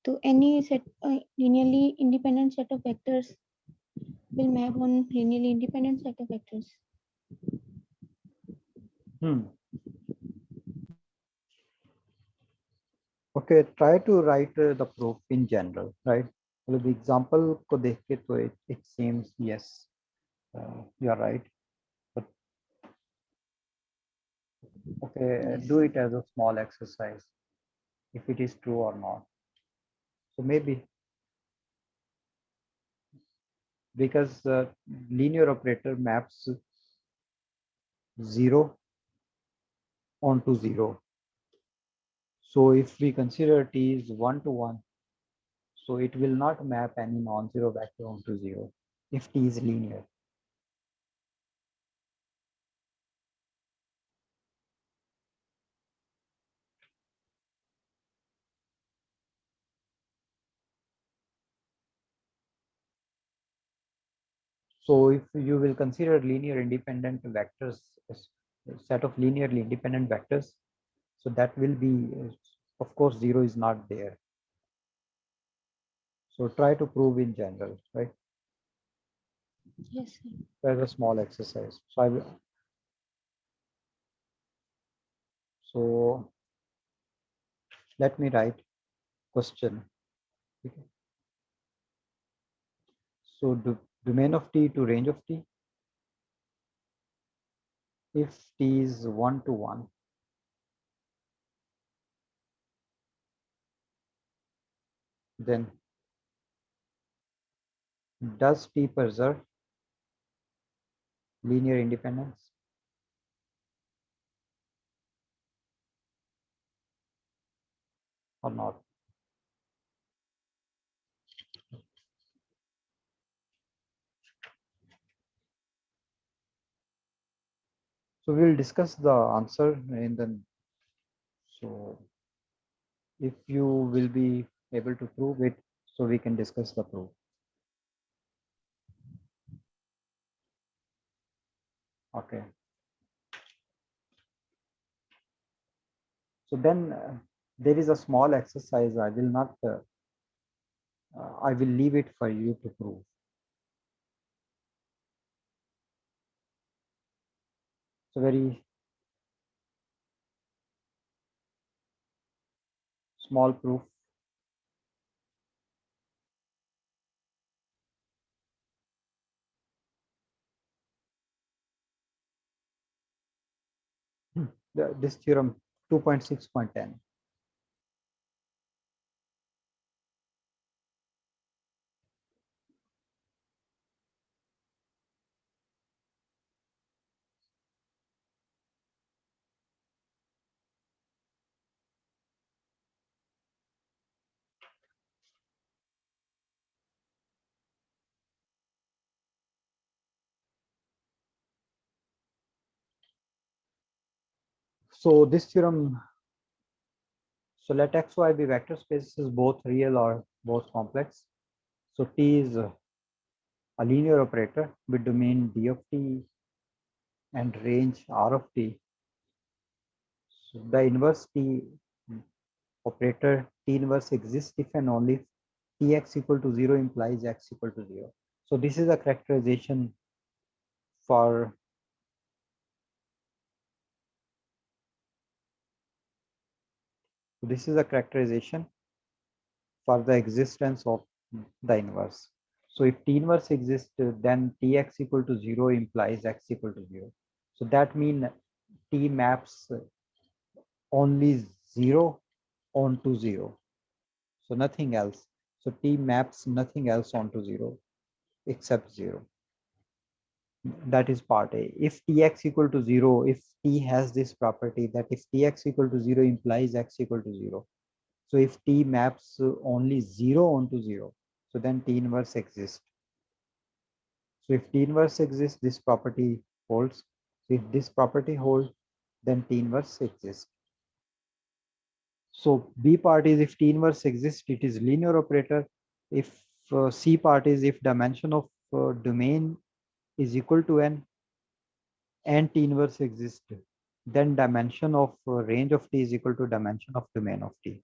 तो any set linearly independent set of vectors will map on linearly independent set of vectors. Okay, try to write the proof in general, right? मतलब example को देख के तो it seems yes, you are right. But okay, Yes. do it as a small exercise, if it is true or not. So maybe because linear operator maps 0 onto 0. So if we consider t is 1 to 1, so it will not map any non-zero vector onto 0 if t is linear. So if you will consider linear independent vectors, a set of linearly independent vectors, so that will be, of course, 0 is not there. So try to prove in general, right? Yes, sir. There's a small exercise. So I will. So let me write question. Okay. So domain of t to range of t. If t is 1 to 1, then does t preserve linear independence or not? So we'll discuss the answer in the. So if you will be able to prove it, so we can discuss the proof. Okay. So then there is a small exercise. I will not. I will leave it for you to prove. It's a very small proof. This theorem 2.6.10. So this theorem, so let xy be vector spaces, both real or both complex. So T is a linear operator with domain D of t and range R of t. So the inverse T operator T inverse exists if and only if Tx equal to 0 implies x equal to 0. So this is a characterization for the existence of the inverse. So if T inverse exists, then Tx equal to 0 implies x equal to 0. So that means T maps only 0 onto 0. So nothing else. So T maps nothing else onto 0 except 0. That is part A. If Tx equal to 0, if T has this property that if Tx equal to 0 implies x equal to 0. So if T maps only 0 onto 0, so then T inverse exists. So if T inverse exists, this property holds. So if this property holds, then T inverse exists. So B part is if T inverse exists, it is linear operator. If C part is if dimension of domain is equal to n and T inverse exists, then dimension of range of T is equal to dimension of domain of T.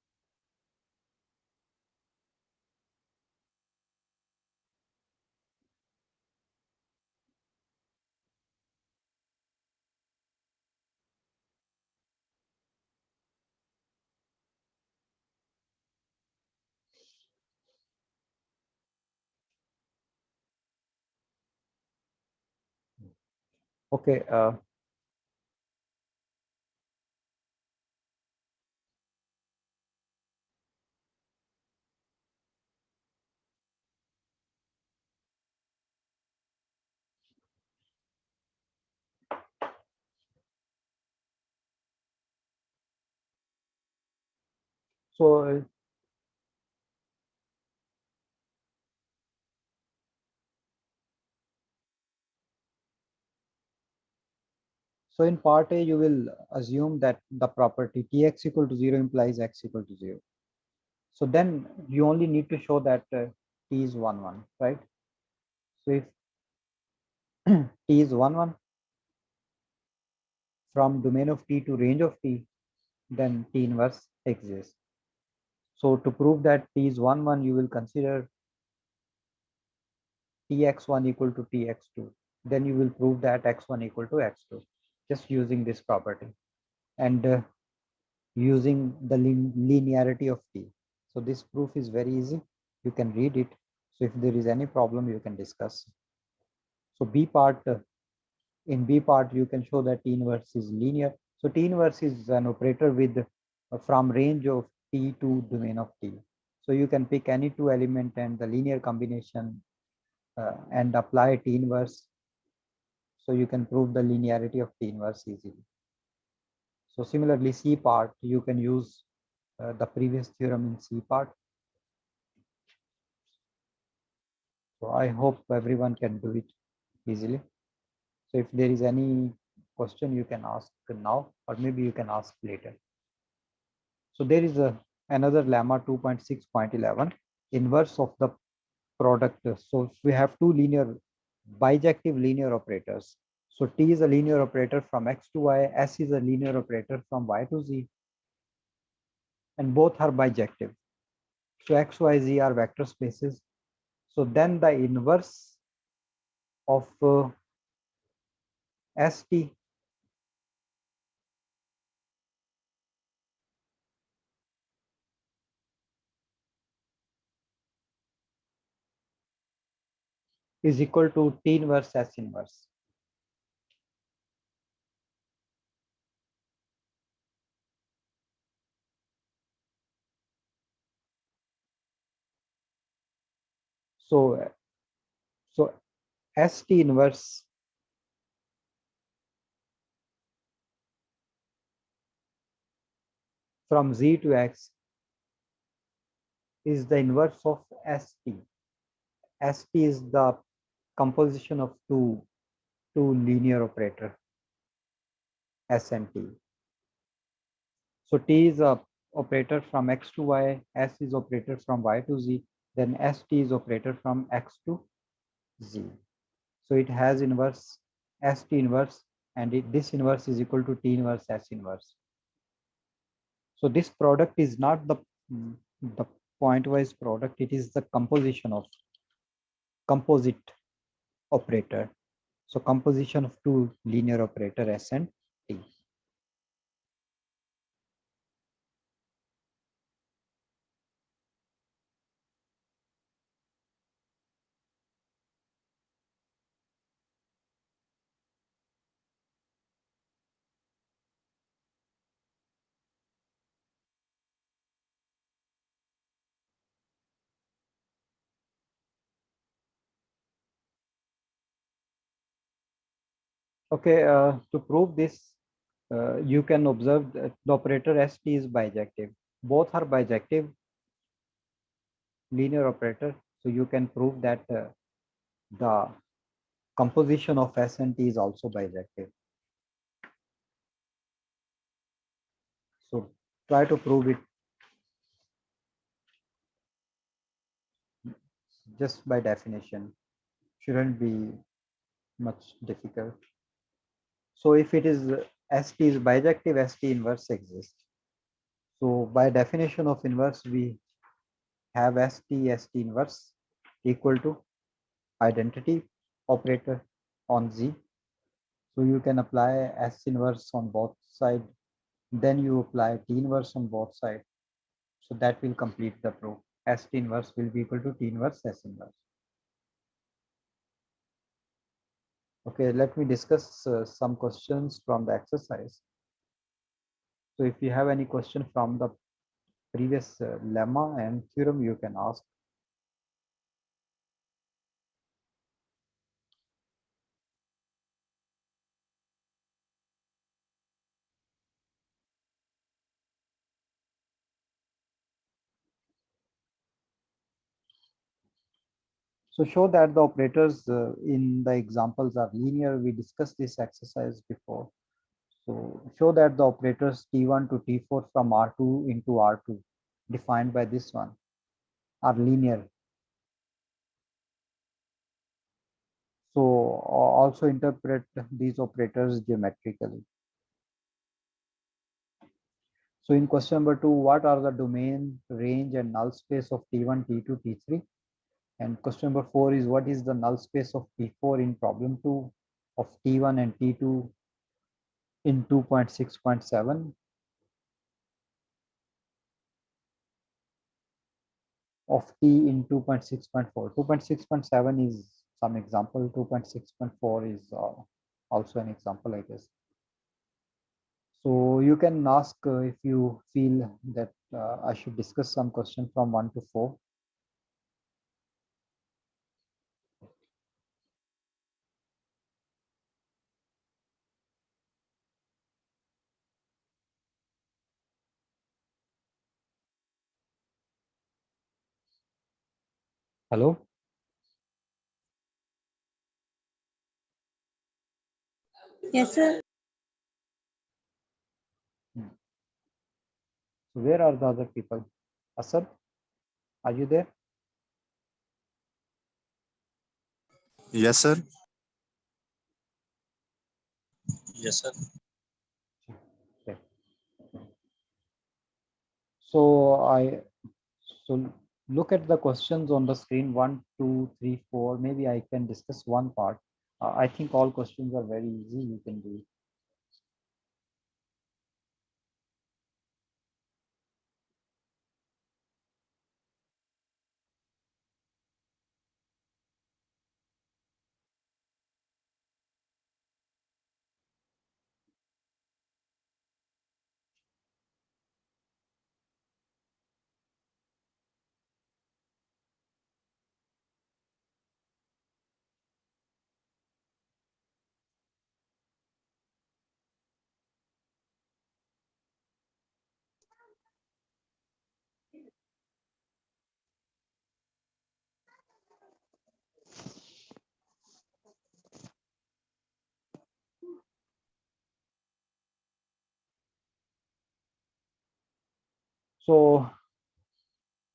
Okay. So so in part A, you will assume that the property Tx equal to 0 implies x equal to 0. So then you only need to show that T is 1, 1, right? So if T is 1, 1 from domain of T to range of T, then T inverse exists. So to prove that T is 1, 1, you will consider Tx1 equal to Tx2. Then you will prove that x1 equal to x2, just using this property and using the linearity of T. So this proof is very easy. You can read it. So if there is any problem, you can discuss. So B part, in B part, you can show that T inverse is linear. So T inverse is an operator with from range of T to domain of T. So you can pick any two element and the linear combination and apply T inverse. So you can prove the linearity of T inverse easily. So similarly, C part, you can use the previous theorem in C part. So I hope everyone can do it easily. So if there is any question, you can ask now, or maybe you can ask later. So there is another lemma 2.6.11, inverse of the product. So we have two linear bijective linear operators. So T is a linear operator from X to Y, S is a linear operator from Y to Z, and both are bijective. So X, Y, Z are vector spaces. So then the inverse of ST is equal to T inverse S inverse. So, so ST inverse from Z to X is the inverse of ST. ST is the composition of two linear operator, S and T. So T is a operator from X to Y, S is operator from Y to Z, then ST is operator from X to Z. So it has inverse ST inverse, and this inverse is equal to T inverse S inverse. So this product is not the pointwise product, it is the composition of composite operator. So composition of two linear operator S and T. Okay, to prove this, you can observe that the operator ST is bijective. Both are bijective linear operator. So you can prove that the composition of S and T is also bijective. So try to prove it just by definition. Shouldn't be much difficult. So if it is ST is bijective, ST inverse exists. So by definition of inverse, we have ST inverse equal to identity operator on Z. So you can apply S inverse on both sides. Then you apply T inverse on both sides. So that will complete the proof. ST inverse will be equal to T inverse S inverse. Okay, let me discuss some questions from the exercise. So if you have any question from the previous lemma and theorem, you can ask. So show that the operators in the examples are linear. We discussed this exercise before. So show that the operators T1 to T4 from R2 into R2 defined by this one are linear. So also interpret these operators geometrically. So in question number 2, what are the domain, range and null space of T1, T2, T3? And question number 4 is what is the null space of T4 in problem 2 of T1 and T2 in 2.6.7 of T in 2.6.4. 2.6.7 is some example. 2.6.4 is also an example, I guess. So you can ask if you feel that I should discuss some question from 1 to 4. Hello? Yes, sir. So where are the other people? Asad, are you there? Yes, sir. Yes, sir. Okay. So look at the questions on the screen 1, 2, 3, 4. Maybe I can discuss one part. I think all questions are very easy. You can do it. So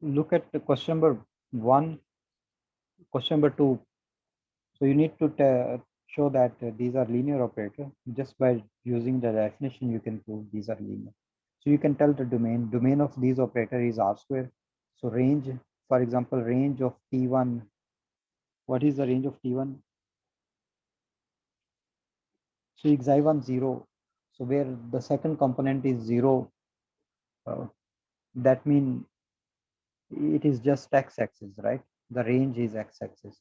look at the question number 1, question number 2. So you need to show that these are linear operator. Just by using the definition, you can prove these are linear. So you can tell the domain of these operator is R square. So range, for example, range of T1. What is the range of T1? So xi1 0. So where the second component is 0, that means it is just x-axis, right? The range is x-axis.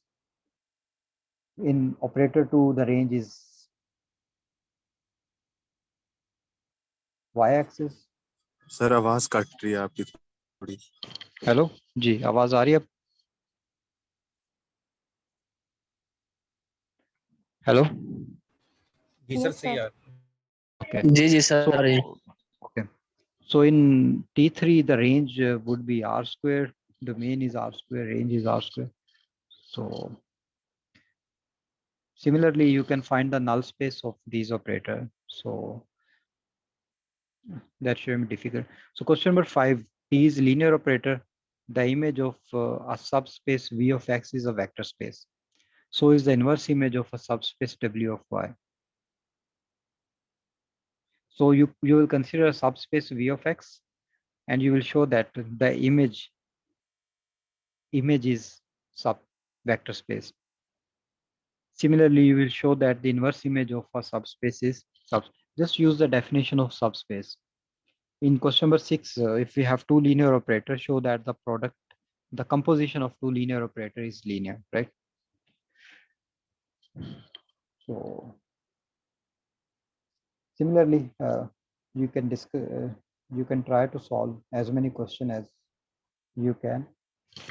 In operator 2, the range is y-axis. Sir आवाज cut रही है आपकी थोड़ी. Hello जी, आवाज आ रही है? Hello जी sir Yes, सही sir. यार. okay जी सर so आ रही है। okay so in T3 the range would be r square, domain is r square, range is r square. So similarly you can find the null space of these operator. So that shouldn't be difficult. So question number 5, T is linear operator. The image of a subspace V of X is a vector space. So is the inverse image of a subspace W of Y. So you will consider a subspace V of X and you will show that the image is sub vector space. Similarly, you will show that the inverse image of a subspace is sub. Just use the definition of subspace. In question number 6, if we have two linear operators, show that the composition of two linear operator is linear, right? So similarly, you can discuss, you can try to solve as many questions as you can.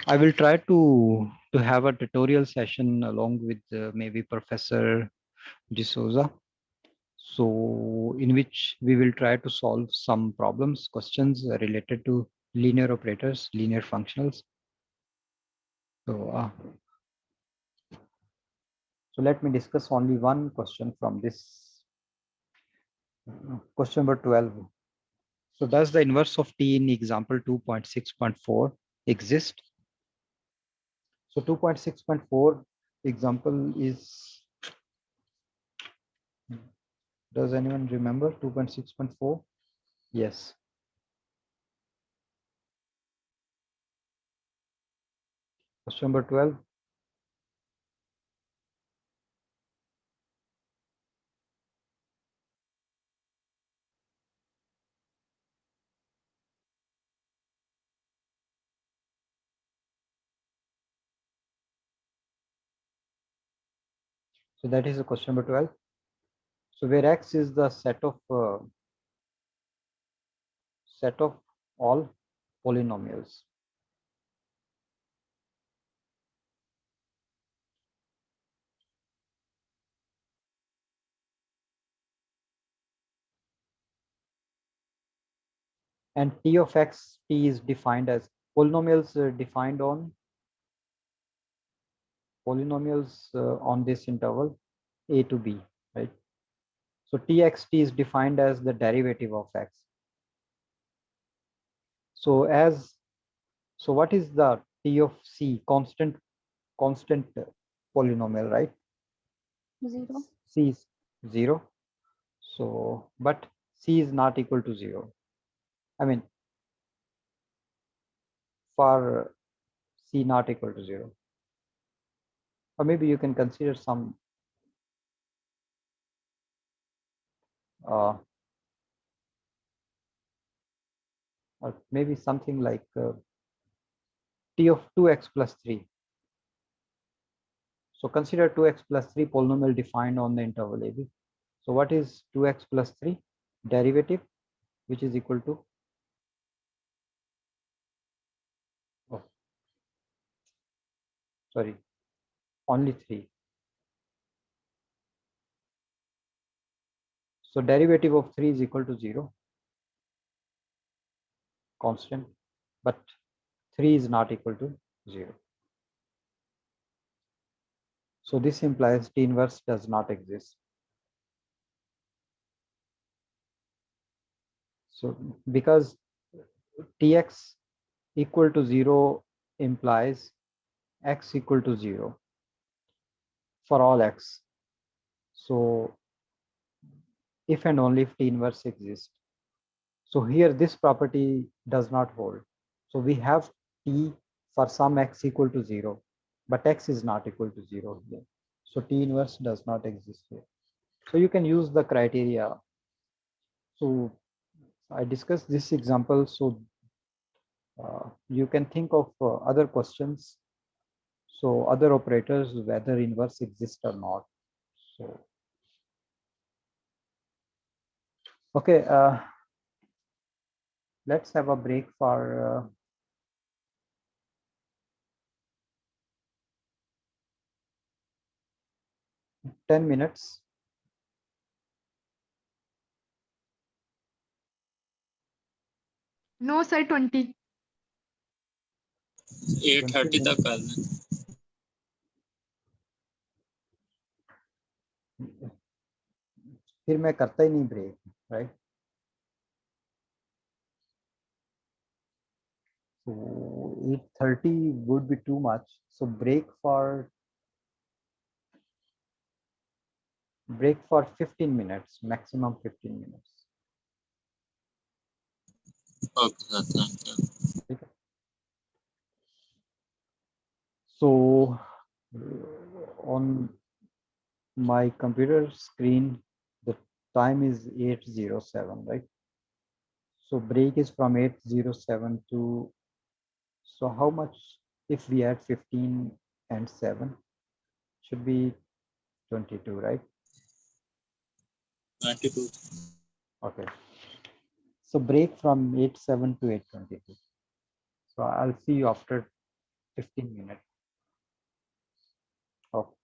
I will try to have a tutorial session along with maybe Professor D'Souza. So in which we will try to solve some problems, questions related to linear operators, linear functionals. So let me discuss only one question from this question number 12. So does the inverse of t in example 2.6.4 exist? So 2.6.4 example is, does anyone remember 2.6.4? Yes. Question number 12. So that is the question number 12. So where X is the set of all polynomials. And T of X, T is defined as polynomials defined on on this interval A to B, right? So Txt is defined as the derivative of X. So what is the T of C? Constant polynomial, right? 0. C is 0. So, but C is not equal to 0. I mean, for C not equal to 0. Or maybe you can consider some or maybe something like T of 2x plus 3. So consider 2x plus 3 polynomial defined on the interval AB. So what is 2x plus 3? Derivative, which is equal to, oh, sorry, only 3. So derivative of 3 is equal to 0, constant, but 3 is not equal to 0. So this implies T inverse does not exist. So because Tx equal to 0 implies x equal to 0 for all x. So if and only if T inverse exists. So here this property does not hold. So we have T for some x equal to 0, but x is not equal to 0 here. So T inverse does not exist here. So you can use the criteria. So I discussed this example, so you can think of other questions. So other operators, whether inverse exists or not. So, okay, let's have a break for 10 minutes. No, sir, 20. 8:30 तक कर लें। फिर मैं करता ही नहीं break, right? So 8:30 would be too much. So break for 15 minutes, maximum 15 minutes. Okay, sir, thank you. Okay. So on my computer screen, the time is 8:07, right? So break is from 8:07 to, so how much if we add 15 and 7 should be 22, right? 92. Okay. So break from 87 to 822. So I'll see you after 15 minutes. Okay.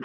Ji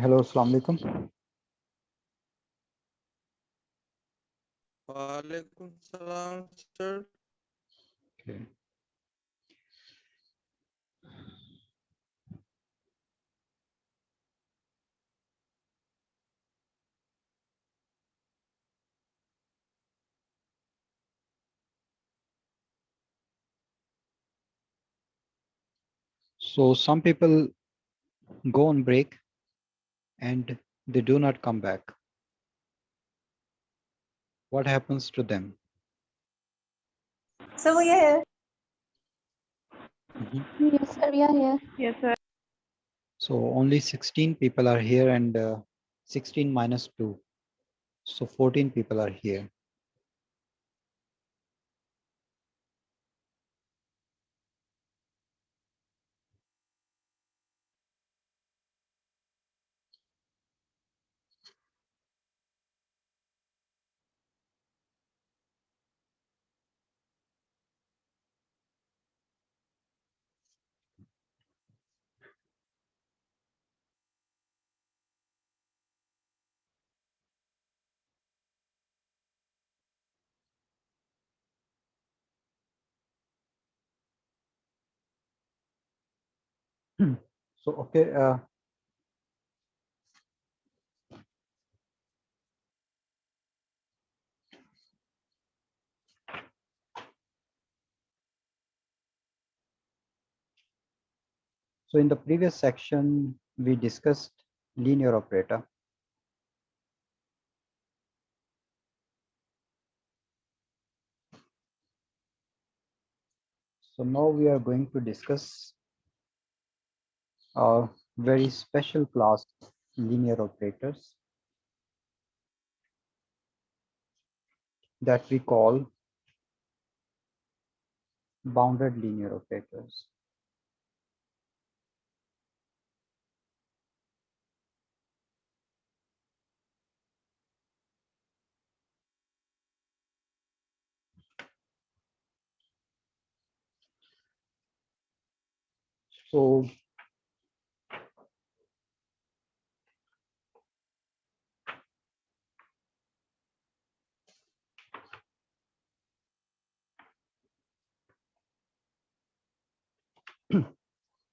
hello अस्सलाम वालेकुम। वालेकुम सलाम sir. Okay. So some people go on break and they do not come back. What happens to them? So we are here. Mhm. Yes, sir, we are here. Yes, sir. So only 16 people are here and 16 minus 2. So 14 people are here. So okay, so in the previous section we discussed linear operator. So now we are going to discuss a very special class linear operators that we call bounded linear operators. So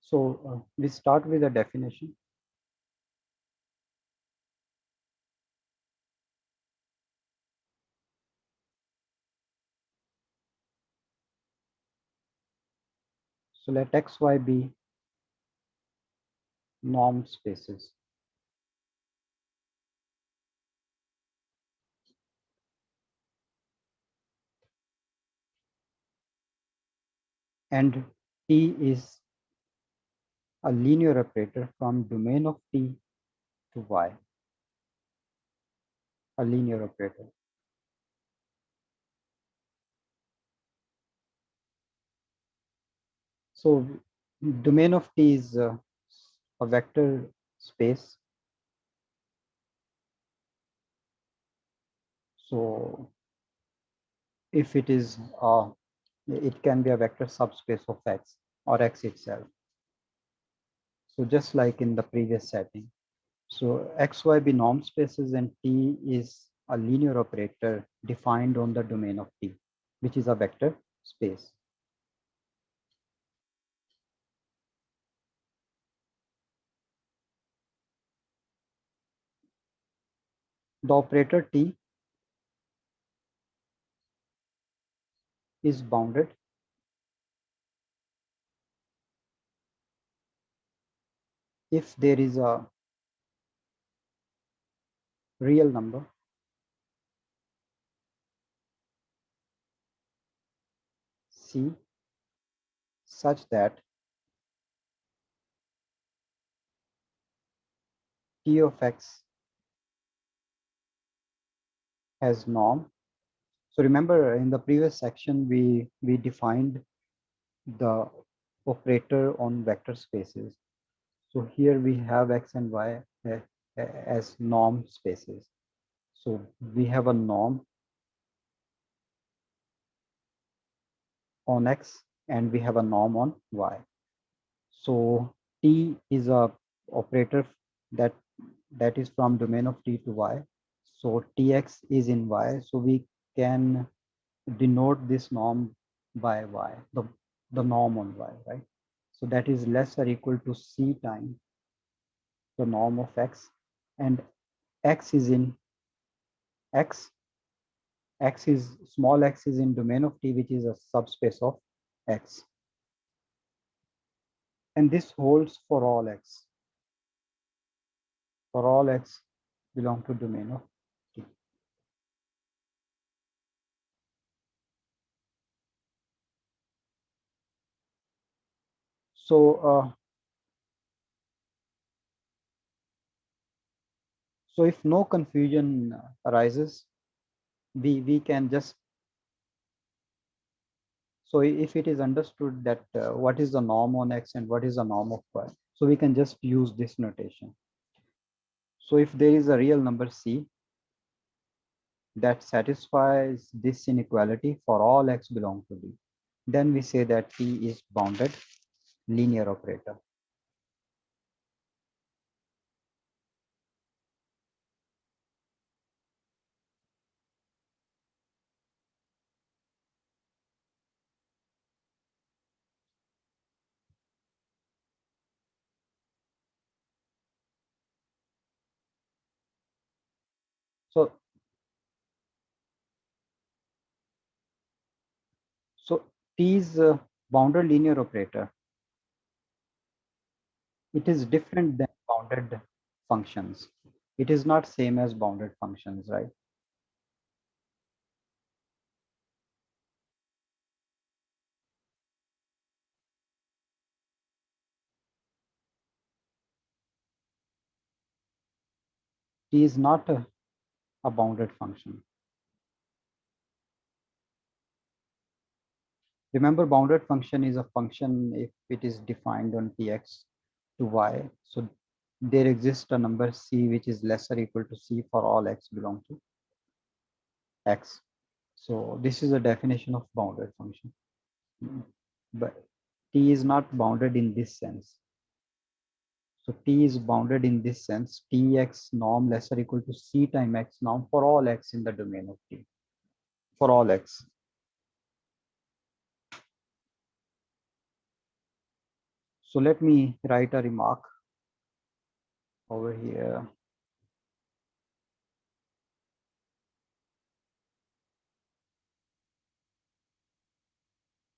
So we start with a definition. So let XY be norm spaces. And T is a linear operator from domain of T to Y, a linear operator. So domain of T is a vector space. So if it is, it can be a vector subspace of X or X itself. So just like in the previous setting. So XY be norm spaces and T is a linear operator defined on the domain of T, which is a vector space. The operator T is bounded if there is a real number C such that T of X has norm. So remember in the previous section, we defined the operator on vector spaces. So here we have X and Y as norm spaces. So we have a norm on X and we have a norm on Y. So T is a operator that is from domain of T to Y. So Tx is in Y. So we can denote this norm by Y, the norm on Y, right? So that is less or equal to C times the norm of X, and X is in X. X is small x is in domain of T, which is a subspace of X. And this holds for all X. For all X belong to domain of T. So, so if no confusion arises, we can just, so if it is understood that what is the norm on X and what is the norm of Y, so we can just use this notation. So if there is a real number C that satisfies this inequality for all X belong to D, then we say that T is bounded linear operator. So T is a bounded linear operator. It is different than bounded functions. It is not same as bounded functions, right? T is not a bounded function. Remember, bounded function is a function if it is defined on Tx to Y. So there exists a number C which is less or equal to C for all X belong to X. So this is a definition of bounded function. But T is not bounded in this sense. So T is bounded in this sense, Tx norm less or equal to C times X norm for all X in the domain of T, for all X. So let me write a remark over here.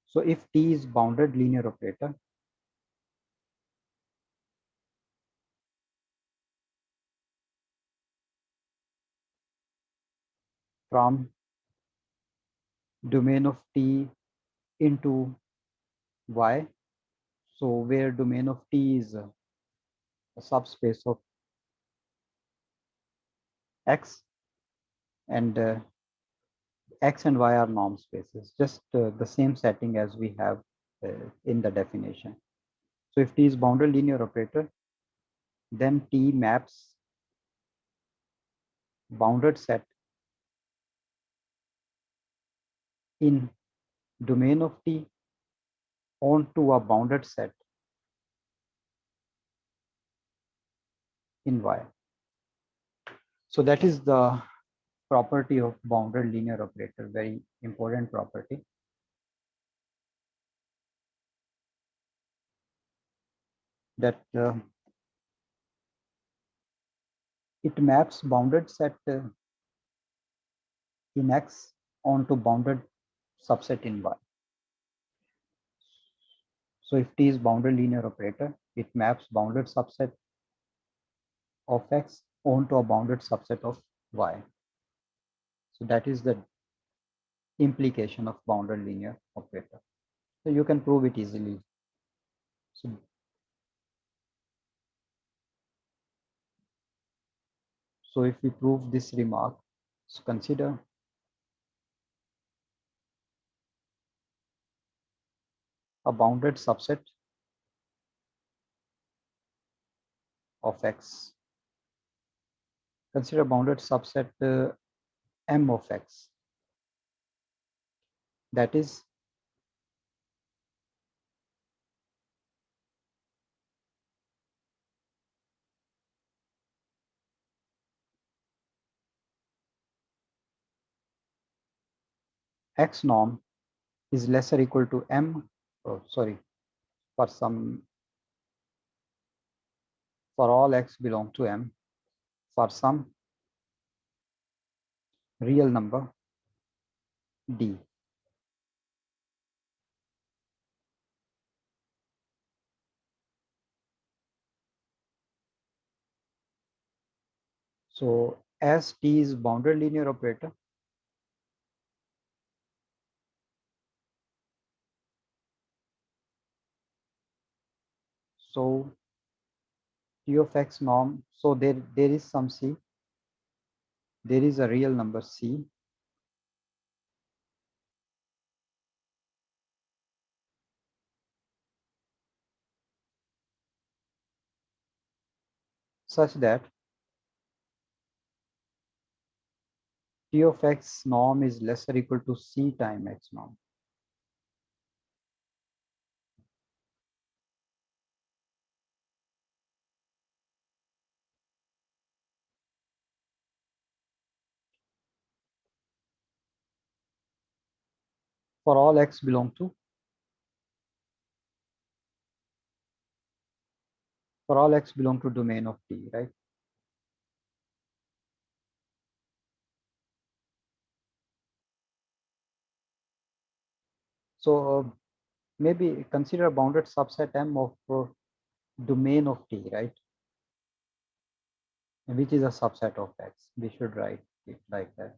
So if T is bounded linear operator, from domain of T into Y, so where domain of T is a subspace of X, and X and Y are norm spaces, just the same setting as we have in the definition. So if T is bounded linear operator, then T maps bounded set in domain of T onto a bounded set in Y. So that is the property of bounded linear operator, very important property. That it maps bounded set in X onto bounded subset in Y. So if T is bounded linear operator, it maps bounded subset of X onto a bounded subset of Y. So that is the implication of bounded linear operator. So you can prove it easily. So if we prove this remark, so consider a bounded subset of X. Consider bounded subset M of X. That is X norm is less or equal to M, for all X belong to M, for some real number D. So as T is bounded linear operator, so T of X norm, so there is some C, there is a real number C, such that T of X norm is less or equal to C time X norm. For all X belong to domain of T, right? So maybe consider a bounded subset M of domain of T, right? Which is a subset of X. We should write it like that.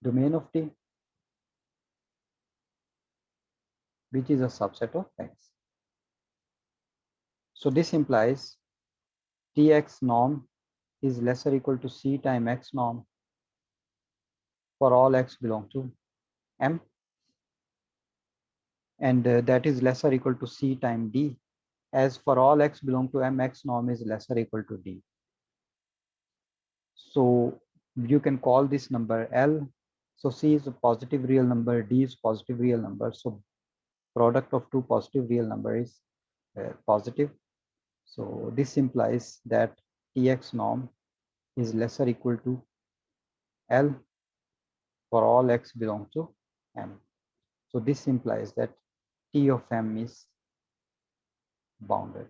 Domain of T, which is a subset of X. So this implies Tx norm is less or equal to C time X norm for all X belong to M, and that is less or equal to C time D, as for all X belong to M, X norm is less or equal to D. So you can call this number L. So C is a positive real number, D is positive real number. So product of two positive real number is positive. So this implies that Tx norm is less or equal to L for all X belong to M. So this implies that T of M is bounded.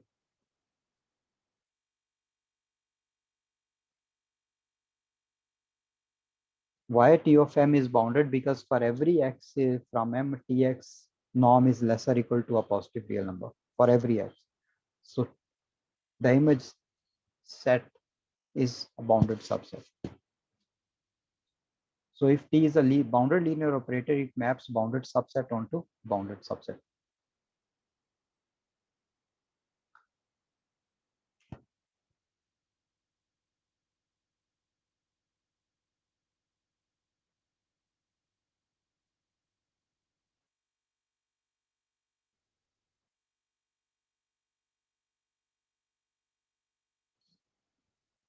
Why T of M is bounded? Because for every x from M, Tx norm is lesser or equal to a positive real number for every x. So the image set is a bounded subset. So if T is a bounded linear operator, it maps bounded subset onto bounded subset.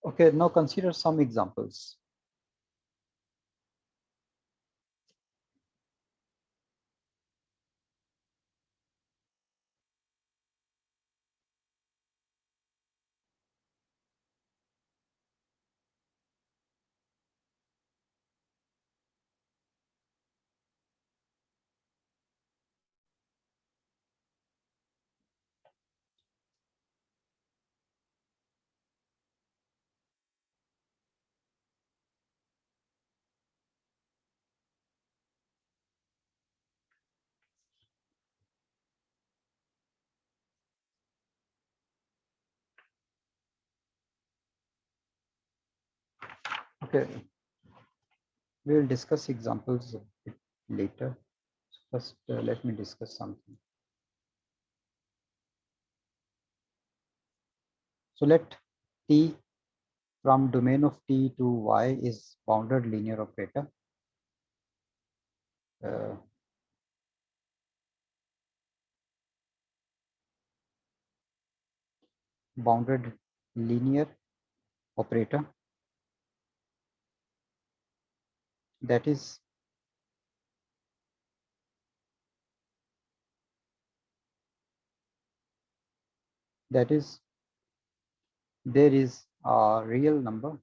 Okay, now consider some examples. Okay, we will discuss examples a bit later. First, let me discuss something. So let T from domain of T to Y is bounded linear operator. Bounded linear operator that is there is a real number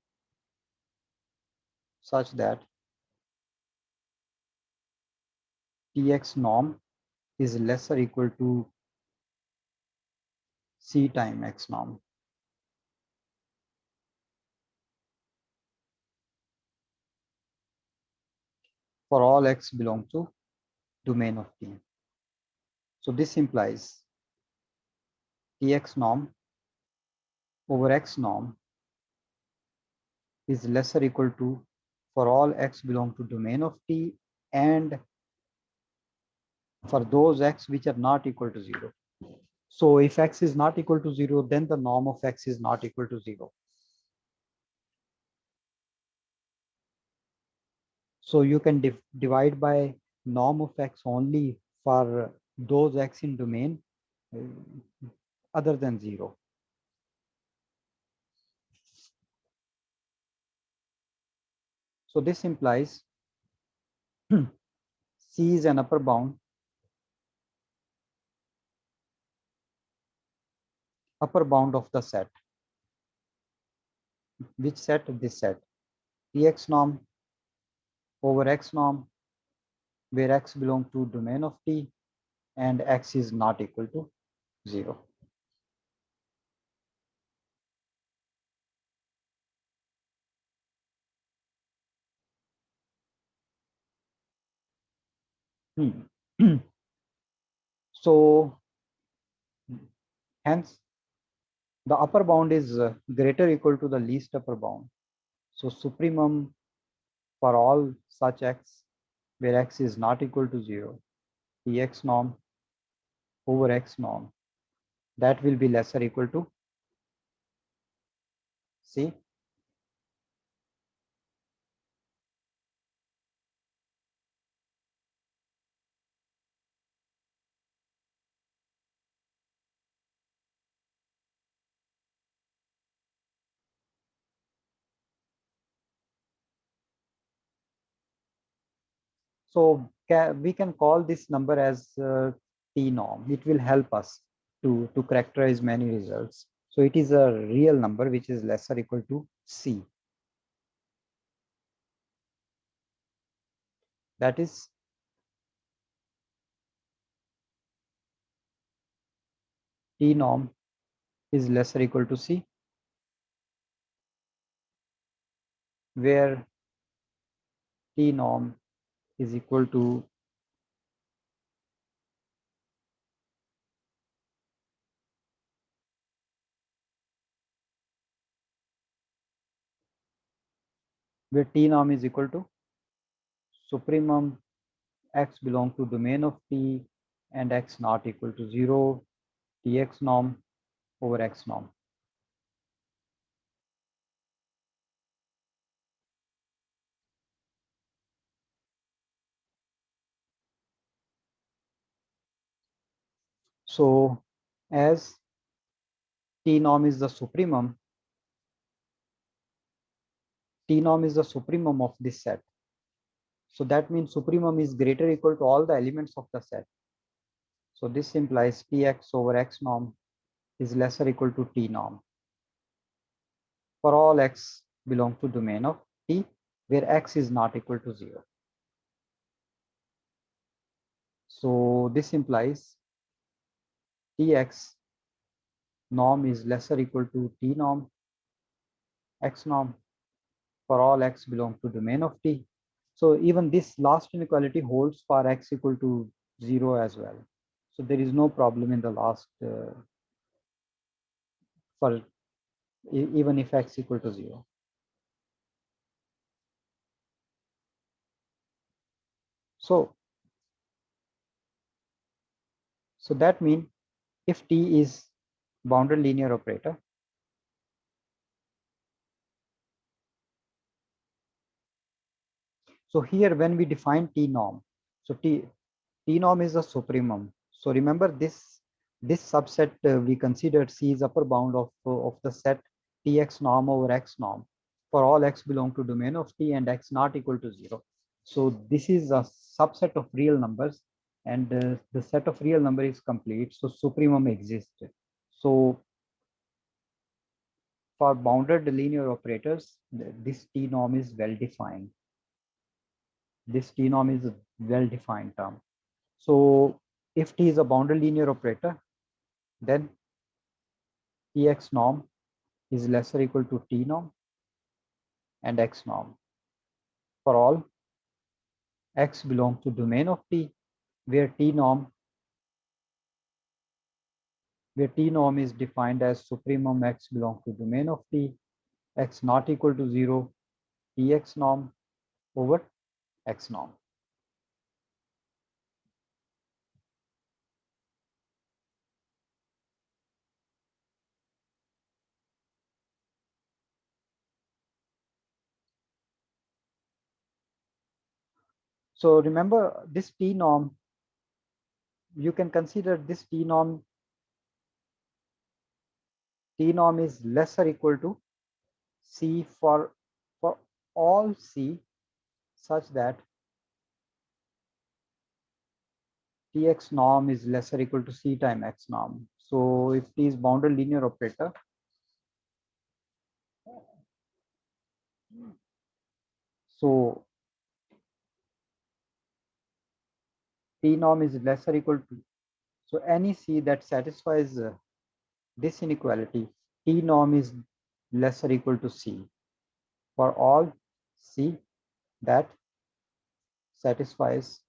such that Tx norm is less or equal to C time X norm. For all X belong to domain of T. So this implies Tx norm over X norm is less or equal to for all X belong to domain of T and for those X which are not equal to 0. So if X is not equal to 0, then the norm of X is not equal to 0. So you can divide by norm of X only for those X in domain other than 0. So this implies C is an upper bound of the set. Which set? This set. Tx norm over X norm, where X belongs to domain of T and X is not equal to 0. So hence the upper bound is greater or equal to the least upper bound. So supremum for all such X where X is not equal to 0, Tx norm over X norm, that will be lesser equal to C. So we can call this number as T norm. It will help us to characterize many results. So it is a real number which is lesser or equal to C. That is T norm is less or equal to C, where T norm is equal to where T norm is equal to supremum x belong to domain of T and x not equal to 0, Tx norm over x norm. So as T norm is the supremum, T norm is the supremum of this set. So that means supremum is greater or equal to all the elements of the set. So this implies Tx over x norm is less or equal to T norm for all x belong to domain of T, where x is not equal to 0. So this implies Tx norm is less or equal to T norm x norm for all x belong to domain of T. So even this last inequality holds for x equal to 0 as well. So there is no problem in the last for even if x equal to 0. So that means if T is bounded linear operator, so here when we define T norm, so T norm is a supremum. So remember this subset we considered C is upper bound of the set Tx norm over x norm for all x belong to domain of T and x not equal to 0. So this is a subset of real numbers, and the set of real number is complete. So supremum exists. So for bounded linear operators, this T norm is well defined. This T norm is a well defined term. So if T is a bounded linear operator, then Tx norm is less or equal to T norm and x norm for all x belong to domain of T, where T norm is defined as supremum x belong to domain of T, x not equal to 0, Tx norm over x norm. So remember this T norm, you can consider this T norm is less or equal to C for all C such that Tx norm is less or equal to C times x norm. So if T is bounded linear operator, so T norm is less or equal to, so any C that satisfies this inequality, T norm is less or equal to C for all C that satisfies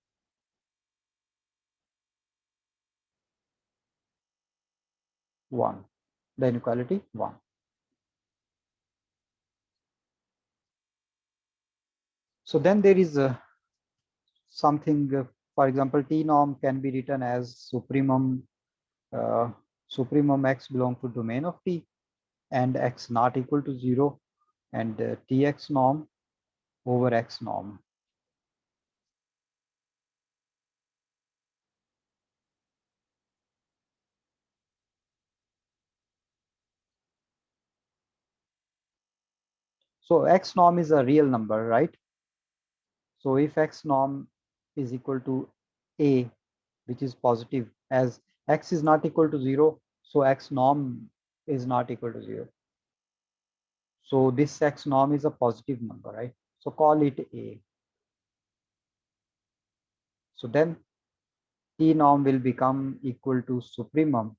one, the inequality 1. So then there is something, for example, T norm can be written as supremum x belong to domain of T and x not equal to 0 and Tx norm over x norm. So x norm is a real number, right? So if x norm is equal to a, which is positive, as x is not equal to 0, so x norm is not equal to 0. So this x norm is a positive number, right? So call it a. So then T norm will become equal to supremum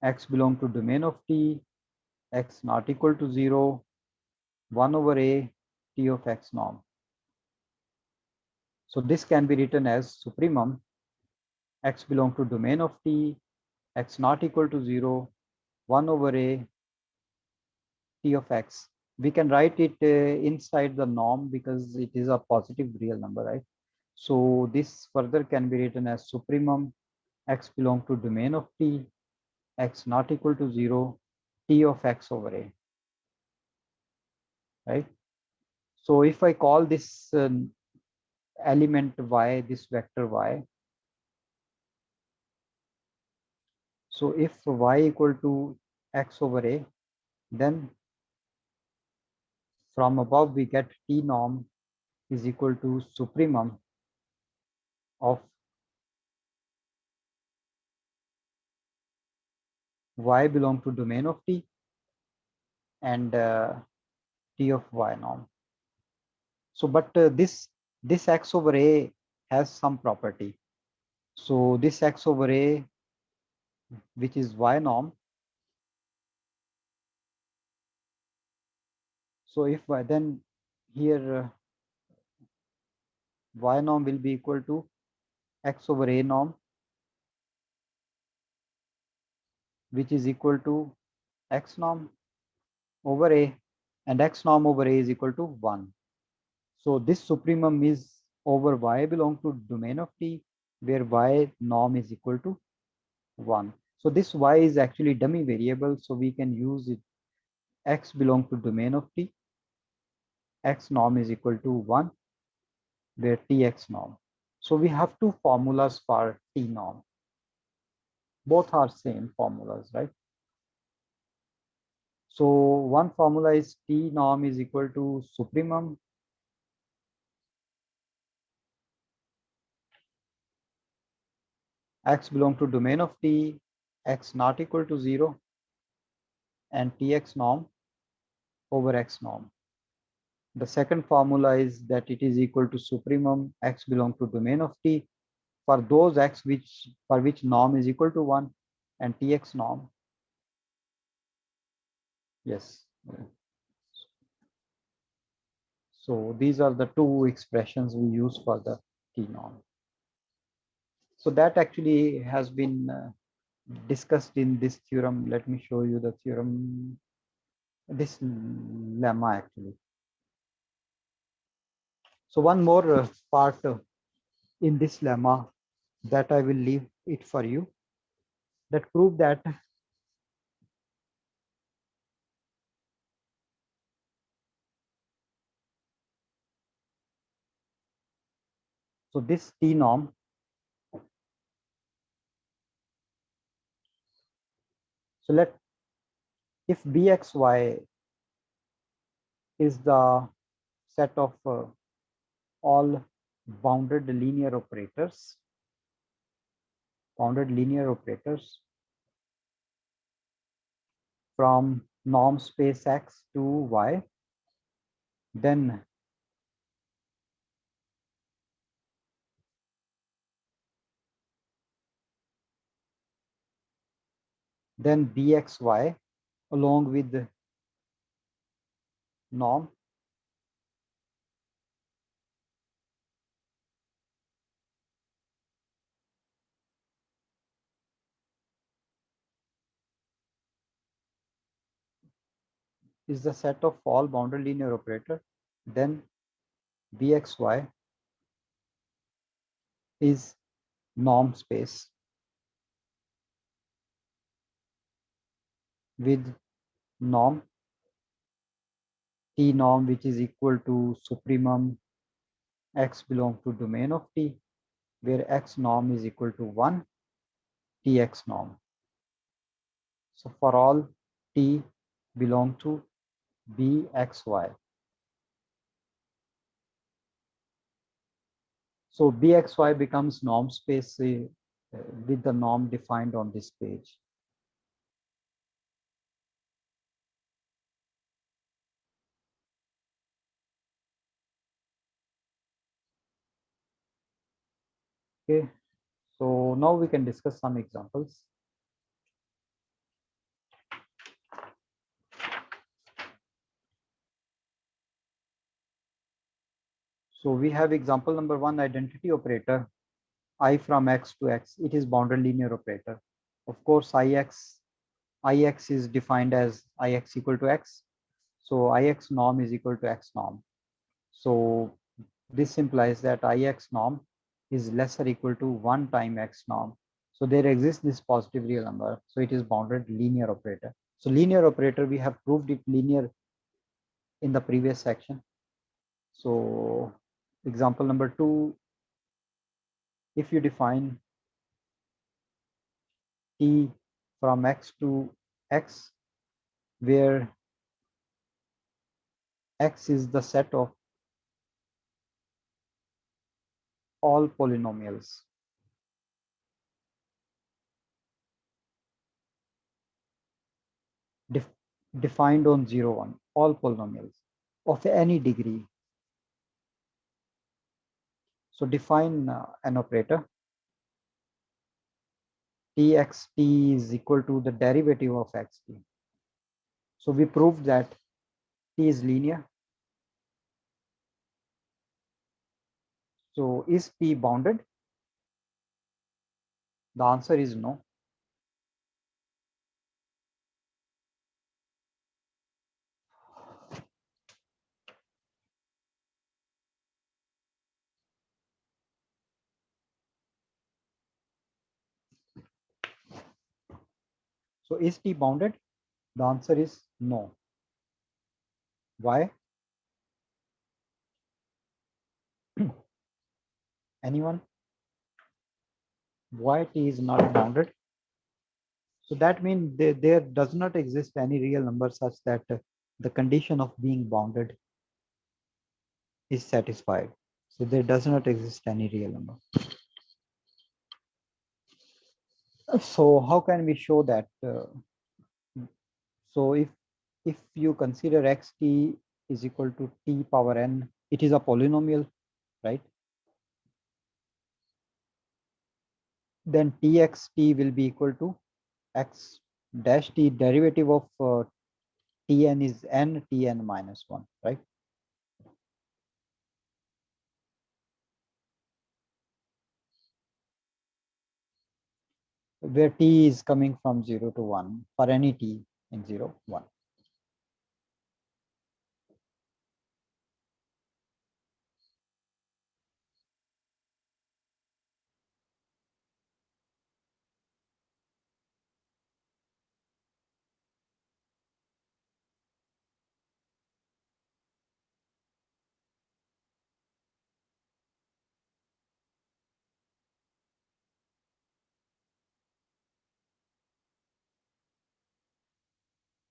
x belong to domain of t, x not equal to 0, 1 over a t of x norm. So this can be written as supremum x belong to domain of t, x not equal to 0, 1 over a t of x. We can write it inside the norm because it is a positive real number, right? So this further can be written as supremum x belong to domain of t, x not equal to 0, t of x over a, right? So if I call this element y, this vector y, so if y equal to x over a, then from above we get t norm is equal to supremum of y belong to domain of t and t of y norm. So but this x over a has some property. So this x over a, which is y norm, so if y, then here y norm will be equal to x over a norm, which is equal to x norm over a, and x norm over a is equal to 1. So this supremum is over y belong to domain of t, where y norm is equal to 1. So this y is actually dummy variable, so we can use it. X belong to domain of t, x norm is equal to 1, where tx norm. So we have two formulas for t norm. Both are same formulas, right? So one formula is t norm is equal to supremum x belong to domain of t, x not equal to 0, and tx norm over x norm. The second formula is that it is equal to supremum x belong to domain of t for those x which for which norm is equal to 1 and tx norm. Yes. So these are the two expressions we use for the t norm. So that actually has been discussed in this theorem. Let me show you the theorem, this lemma actually. So one more part in this lemma that I will leave it for you, that prove that so this t norm so let if bxy is the set of all bounded linear operators from norm space x to y, then bxy along with the norm is the set of all bounded linear operator, then bxy is norm space with norm t norm, which is equal to supremum x belong to domain of t, where x norm is equal to 1, tx norm. So for all t belong to bxy. So bxy becomes norm space with the norm defined on this page. Okay, so now we can discuss some examples. So we have example number 1, identity operator, I from x to x. It is bounded linear operator. Of course, ix is defined as ix equal to x. So ix norm is equal to x norm. So this implies that ix norm is less or equal to 1 time x norm. So there exists this positive real number. So it is bounded linear operator. So linear operator, we have proved it linear in the previous section. So example number 2, if you define t from x to x, where x is the set of all polynomials defined on 0, 1, all polynomials of any degree. So define an operator txt is equal to the derivative of xt. So we proved that t is linear. So is t bounded? The answer is no. So is t bounded? The answer is no. Why? Anyone? Why t is not bounded? So that means there does not exist any real number such that the condition of being bounded is satisfied. So there does not exist any real number. So how can we show that? So if you consider xt is equal to t power n, it is a polynomial, right? Then txt will be equal to x dash t, derivative of tn is n, tn minus 1, right? Where t is coming from 0 to 1 for any t in 0, 1.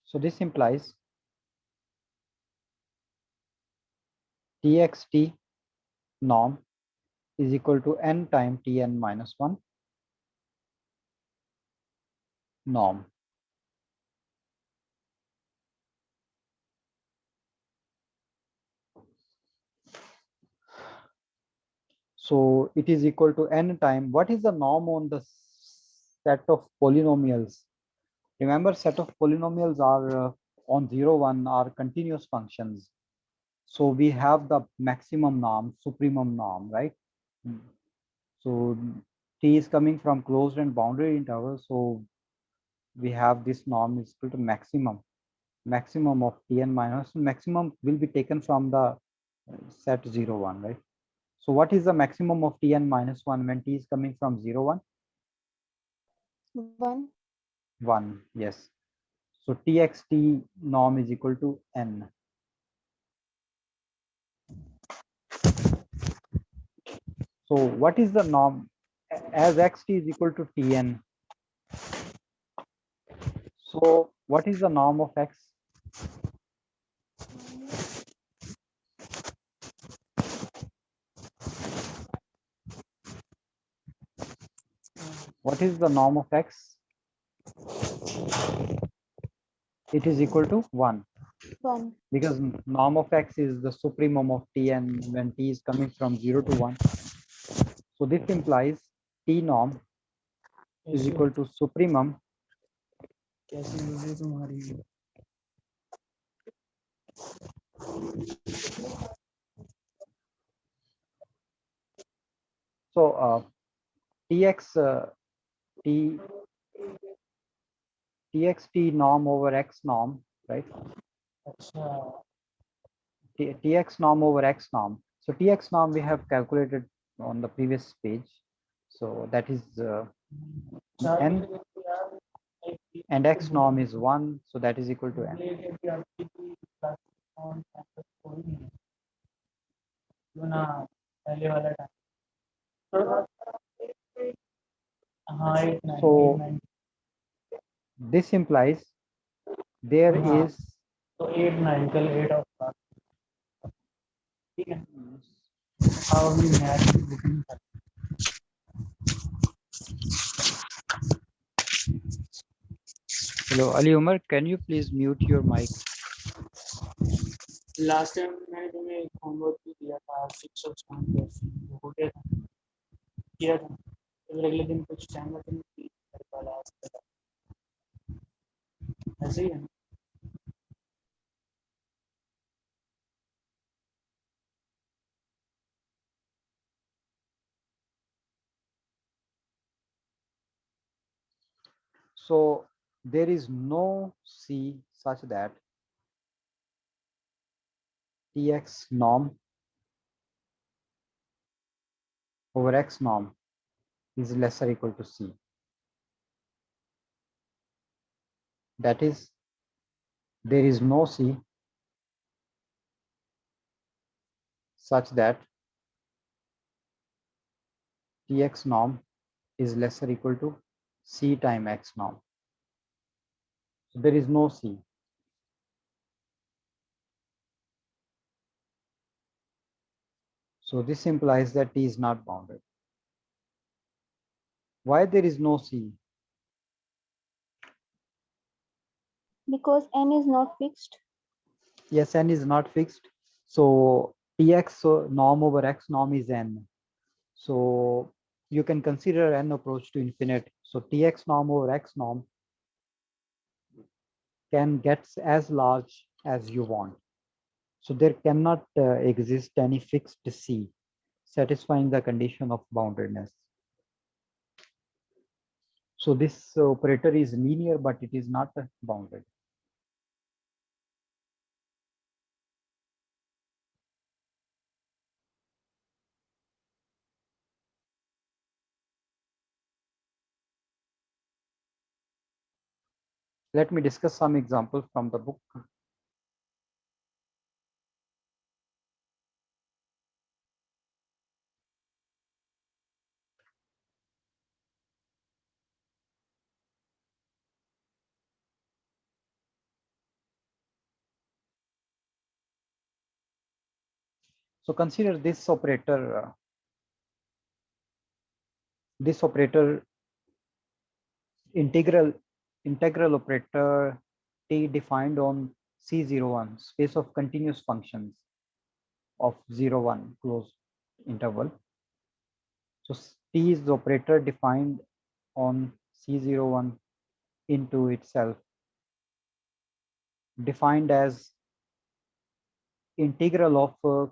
So this implies txt norm is equal to n time tn minus 1 norm. So it is equal to n time. What is the norm on the set of polynomials? Remember, set of polynomials are on 0, 1 are continuous functions. So we have the maximum norm, supremum norm, right? So t is coming from closed and bounded intervals. So we have this norm is equal to maximum of tn minus. Maximum will be taken from the set 0, 1, right? So what is the maximum of tn minus 1 when t is coming from 0, 1? 1. 1, yes. So txt norm is equal to n. So what is the norm as xt is equal to tn? So what is the norm of x? What is the norm of x? It is equal to 1. 1. Because norm of x is the supremum of tn when t is coming from 0 to 1. So this implies t norm is equal to supremum So tx txt norm over x norm, right? Tx norm over x norm. So tx norm we have calculated on the previous page. So that is n, and x norm is 1, so that is equal to n. So this implies there is Hello, Ali Umar, can you please mute your mic? Last time मैंने तुम्हें एक homework भी दिया था 6 of 7 हो गया था किया था फिर अगले दिन कुछ टाइम में तुम कर पाला ऐसे ही है ना So there is no C such that Tx norm over x norm is lesser or equal to C. That is, there is no C such that Tx norm is lesser or equal to C times x norm. So there is no C. So this implies that T is not bounded. Why there is no C? Because n is not fixed. Yes, n is not fixed. So Tx norm over x norm is n. So you can consider n approach to infinite. So Tx norm over x norm can get as large as you want. So there cannot exist any fixed C satisfying the condition of boundedness. So this operator is linear, but it is not bounded. Let me discuss some examples from the book. So consider this operator. This operator integral operator T defined on C01 space of continuous functions of 0, 1 closed interval. So T is the operator defined on C01 into itself, defined as integral of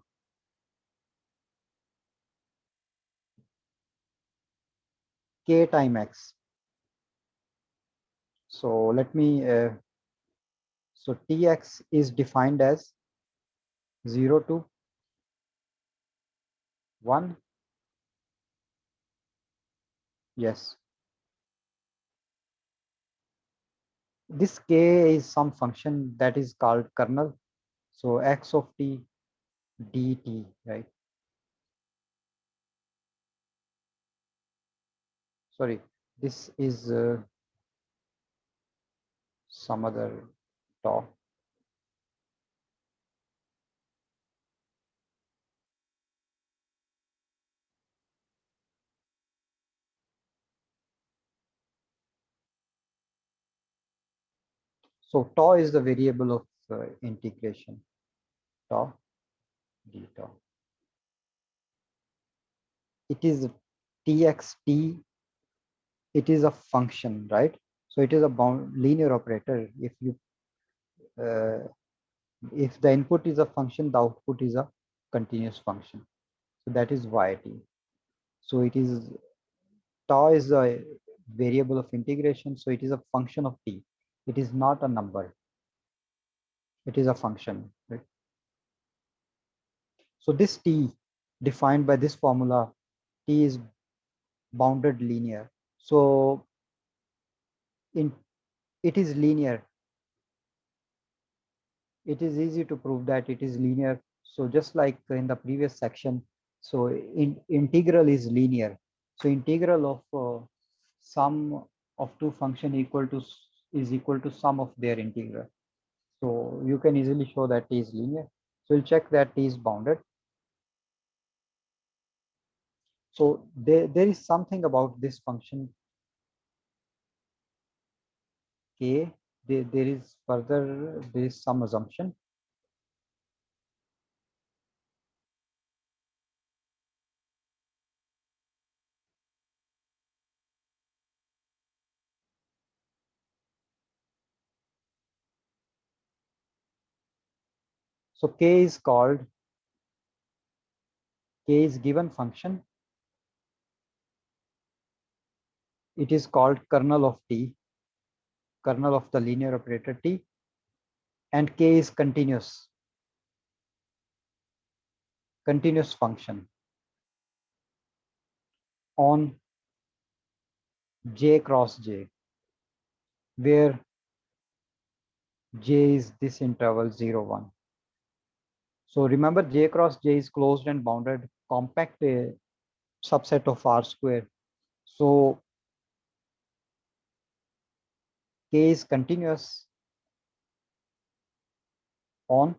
k time x. So let me, so Tx is defined as 0 to 1. Yes. This k is some function that is called kernel. So x of t dt, right? Sorry, this is some other tau. So tau is the variable of integration, tau d tau. It is txt, it is a function, right? So it is a bound linear operator. If the input is a function, the output is a continuous function. So that is yt. So it is tau is a variable of integration, so it is a function of t. It is not a number. It is a function, right? So this t defined by this formula, t is bounded linear. So it is linear. It is easy to prove that it is linear. So just like in the previous section, so integral is linear. So integral of sum of two function is equal to sum of their integral. So you can easily show that t is linear. So we'll check that t is bounded. So there is something about this function k. There is some assumption. So k is given function. It is called kernel of t, kernel of the linear operator t, and k is continuous function on j cross j, where j is this interval 0, 1. So remember, j cross j is closed and bounded compact subset of R square. So k is continuous on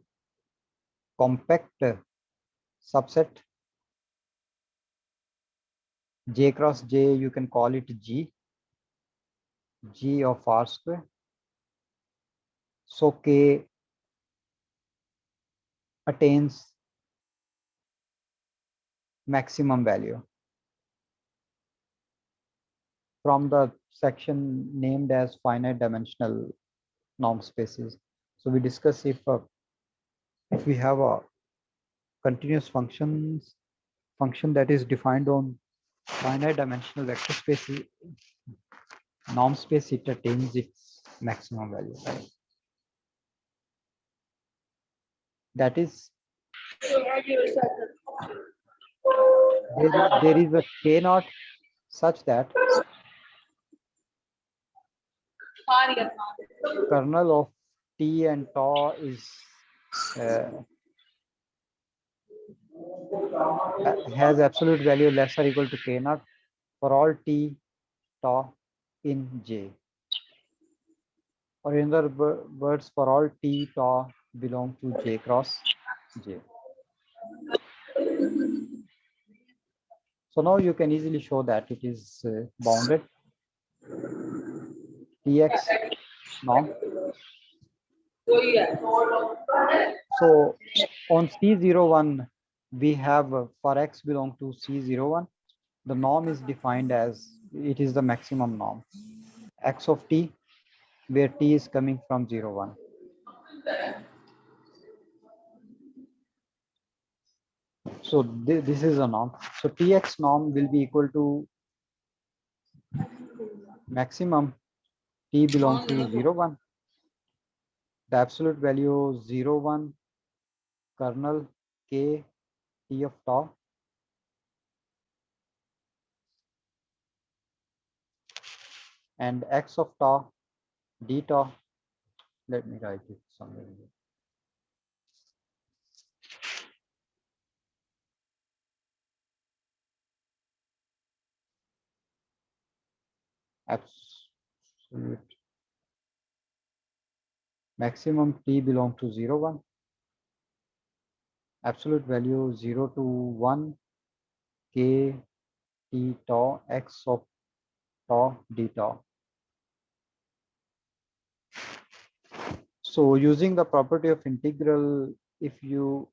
compact subset j cross j. You can call it g of R square. So k attains maximum value from the section named as finite dimensional norm spaces. So we discuss if we have a continuous function that is defined on finite dimensional vector space norm space, it attains its maximum value, right? That is, there is a k naught such that kernel of t and tau is has absolute value less or equal to k naught for all t tau in j, or in other words, for all t tau belong to j cross j. So now you can easily show that it is bounded. Tx norm. So on C01, we have for x belong to C01, the norm is defined as, it is the maximum norm, x of t, where t is coming from 0, 1. So this is a norm. So Tx norm will be equal to maximum t belong to 0, 1. The absolute value 0, 1 kernel k t of tau and x of tau d tau. Let me write it somewhere. Absolute maximum t belong to 0, 1. Absolute value 0 to 1 k t tau x of tau d tau. So using the property of integral, if you,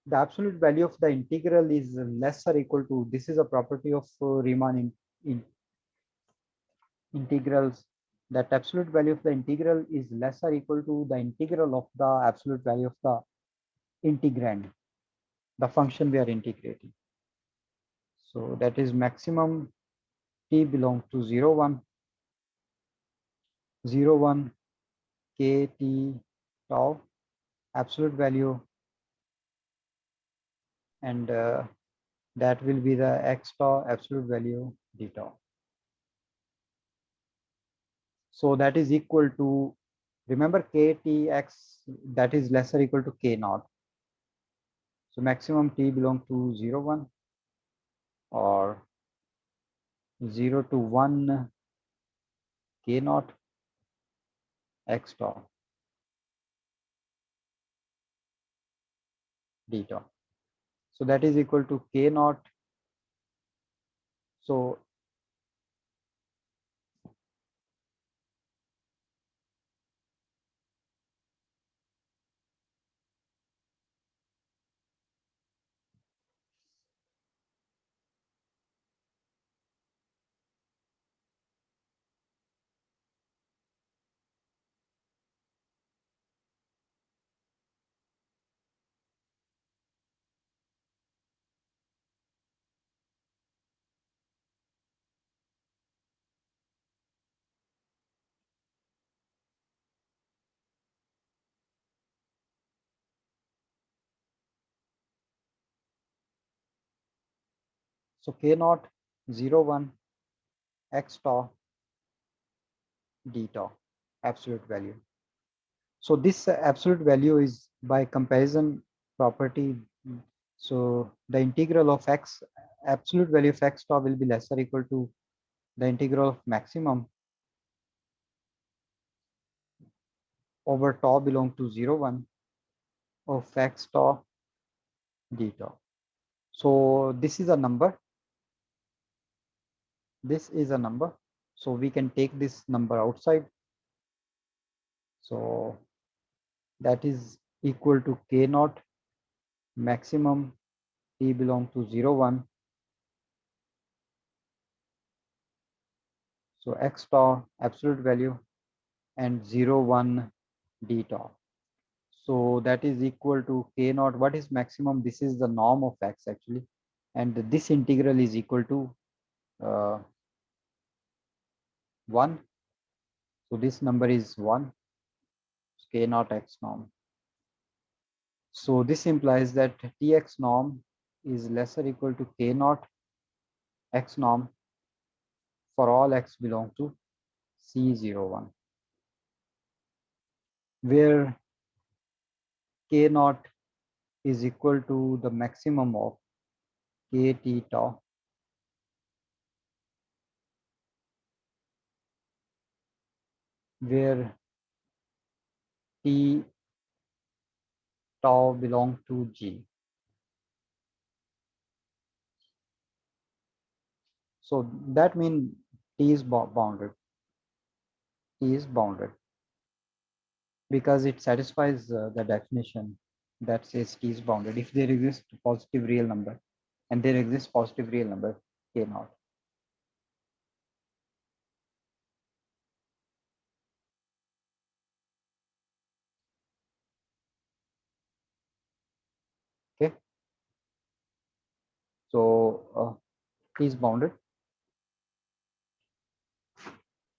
the absolute value of the integral is less or equal to, this is a property of Riemann in integrals, that absolute value of the integral is less or equal to the integral of the absolute value of the integrand, the function we are integrating. So that is maximum t belongs to 0, 1, 0, 1, k t tau, absolute value, and that will be the x tau absolute value d tau. So that is equal to, remember ktx, that is lesser equal to k naught. So maximum t belongs to 0, 1 or 0 to 1 k naught x tau d tau. So that is equal to k naught. So k naught 0, 1 x tau d tau absolute value. So this absolute value is by comparison property. So the integral of x, absolute value of x tau will be lesser equal to the integral of maximum over tau belong to 0, 1 of x tau d tau. So this is a number. This is a number. So we can take this number outside. So that is equal to k naught maximum t belong to 0, 1. So x tau absolute value and 0, 1 d tau. So that is equal to k naught. What is maximum? This is the norm of x actually. And this integral is equal to 1. So this number is 1, k naught x norm. So this implies that tx norm is lesser equal to k naught x norm for all x belong to C01, where k naught is equal to the maximum of kt tau where t tau belong to G. So that means T is bounded. T is bounded because it satisfies the definition that says T is bounded if there exists positive real number, and there exists positive real number k naught. Okay. So T is bounded.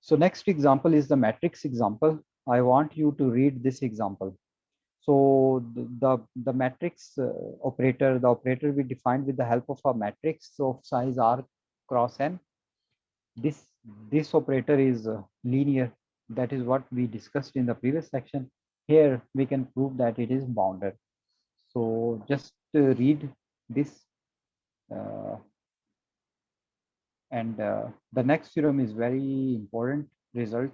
So next example is the matrix example. I want you to read this example. So the matrix operator, the operator we defined with the help of a matrix of size r cross n. This operator is linear. That is what we discussed in the previous section. Here we can prove that it is bounded. So just read this. And the next theorem is very important result,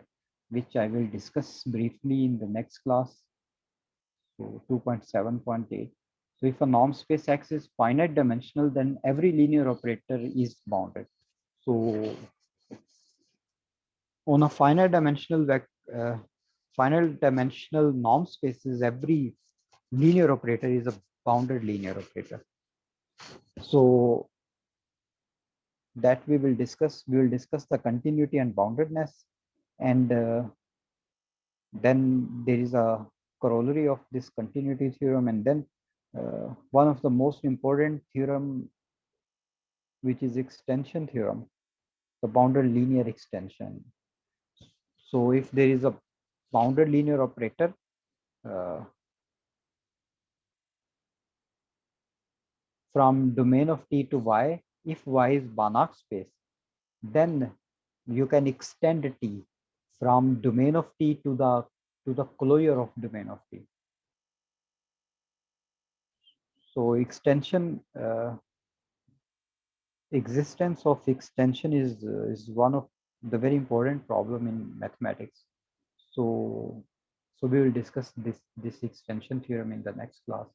which I will discuss briefly in the next class. So 2.7.8. So if a norm space X is finite dimensional, then every linear operator is bounded. So on a finite dimensional norm spaces, every linear operator is a bounded linear operator. So that we will discuss. We will discuss the continuity and boundedness, and then there is a corollary of this continuity theorem, and then one of the most important theorem which is extension theorem, the bounded linear extension. So if there is a bounded linear operator, from domain of T to Y, if Y is Banach space, then you can extend T from domain of T to the closure of domain of T. So extension, existence of extension is one of the very important problem in mathematics. So we will discuss this extension theorem in the next class.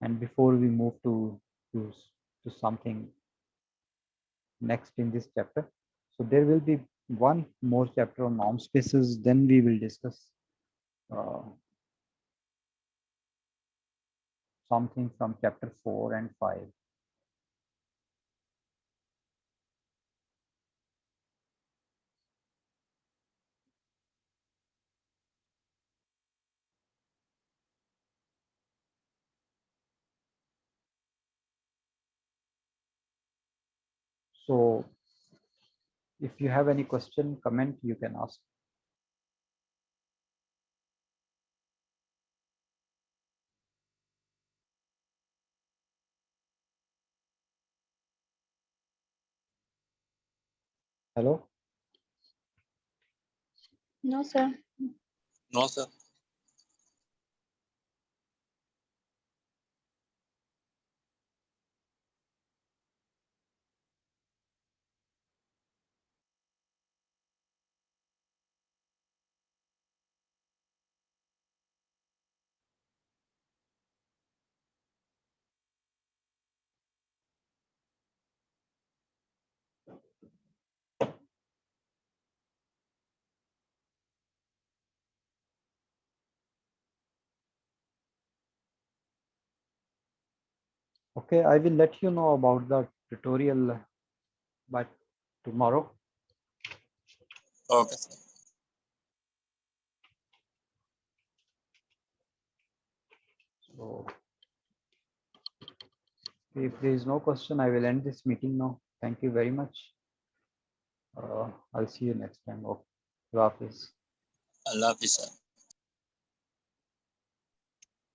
And before we move to something next in this chapter, so there will be one more chapter on norm spaces. Then we will discuss something from chapter 4 and 5. So if you have any question, comment, you can ask. Hello? No, sir. No, sir. Okay, I will let you know about the tutorial by tomorrow. Okay, sir. So if there is no question, I will end this meeting now. Thank you very much. I'll see you next time. Okay. Allah Hafiz. Allah Hafiz, sir.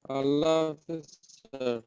Allah Hafiz, sir.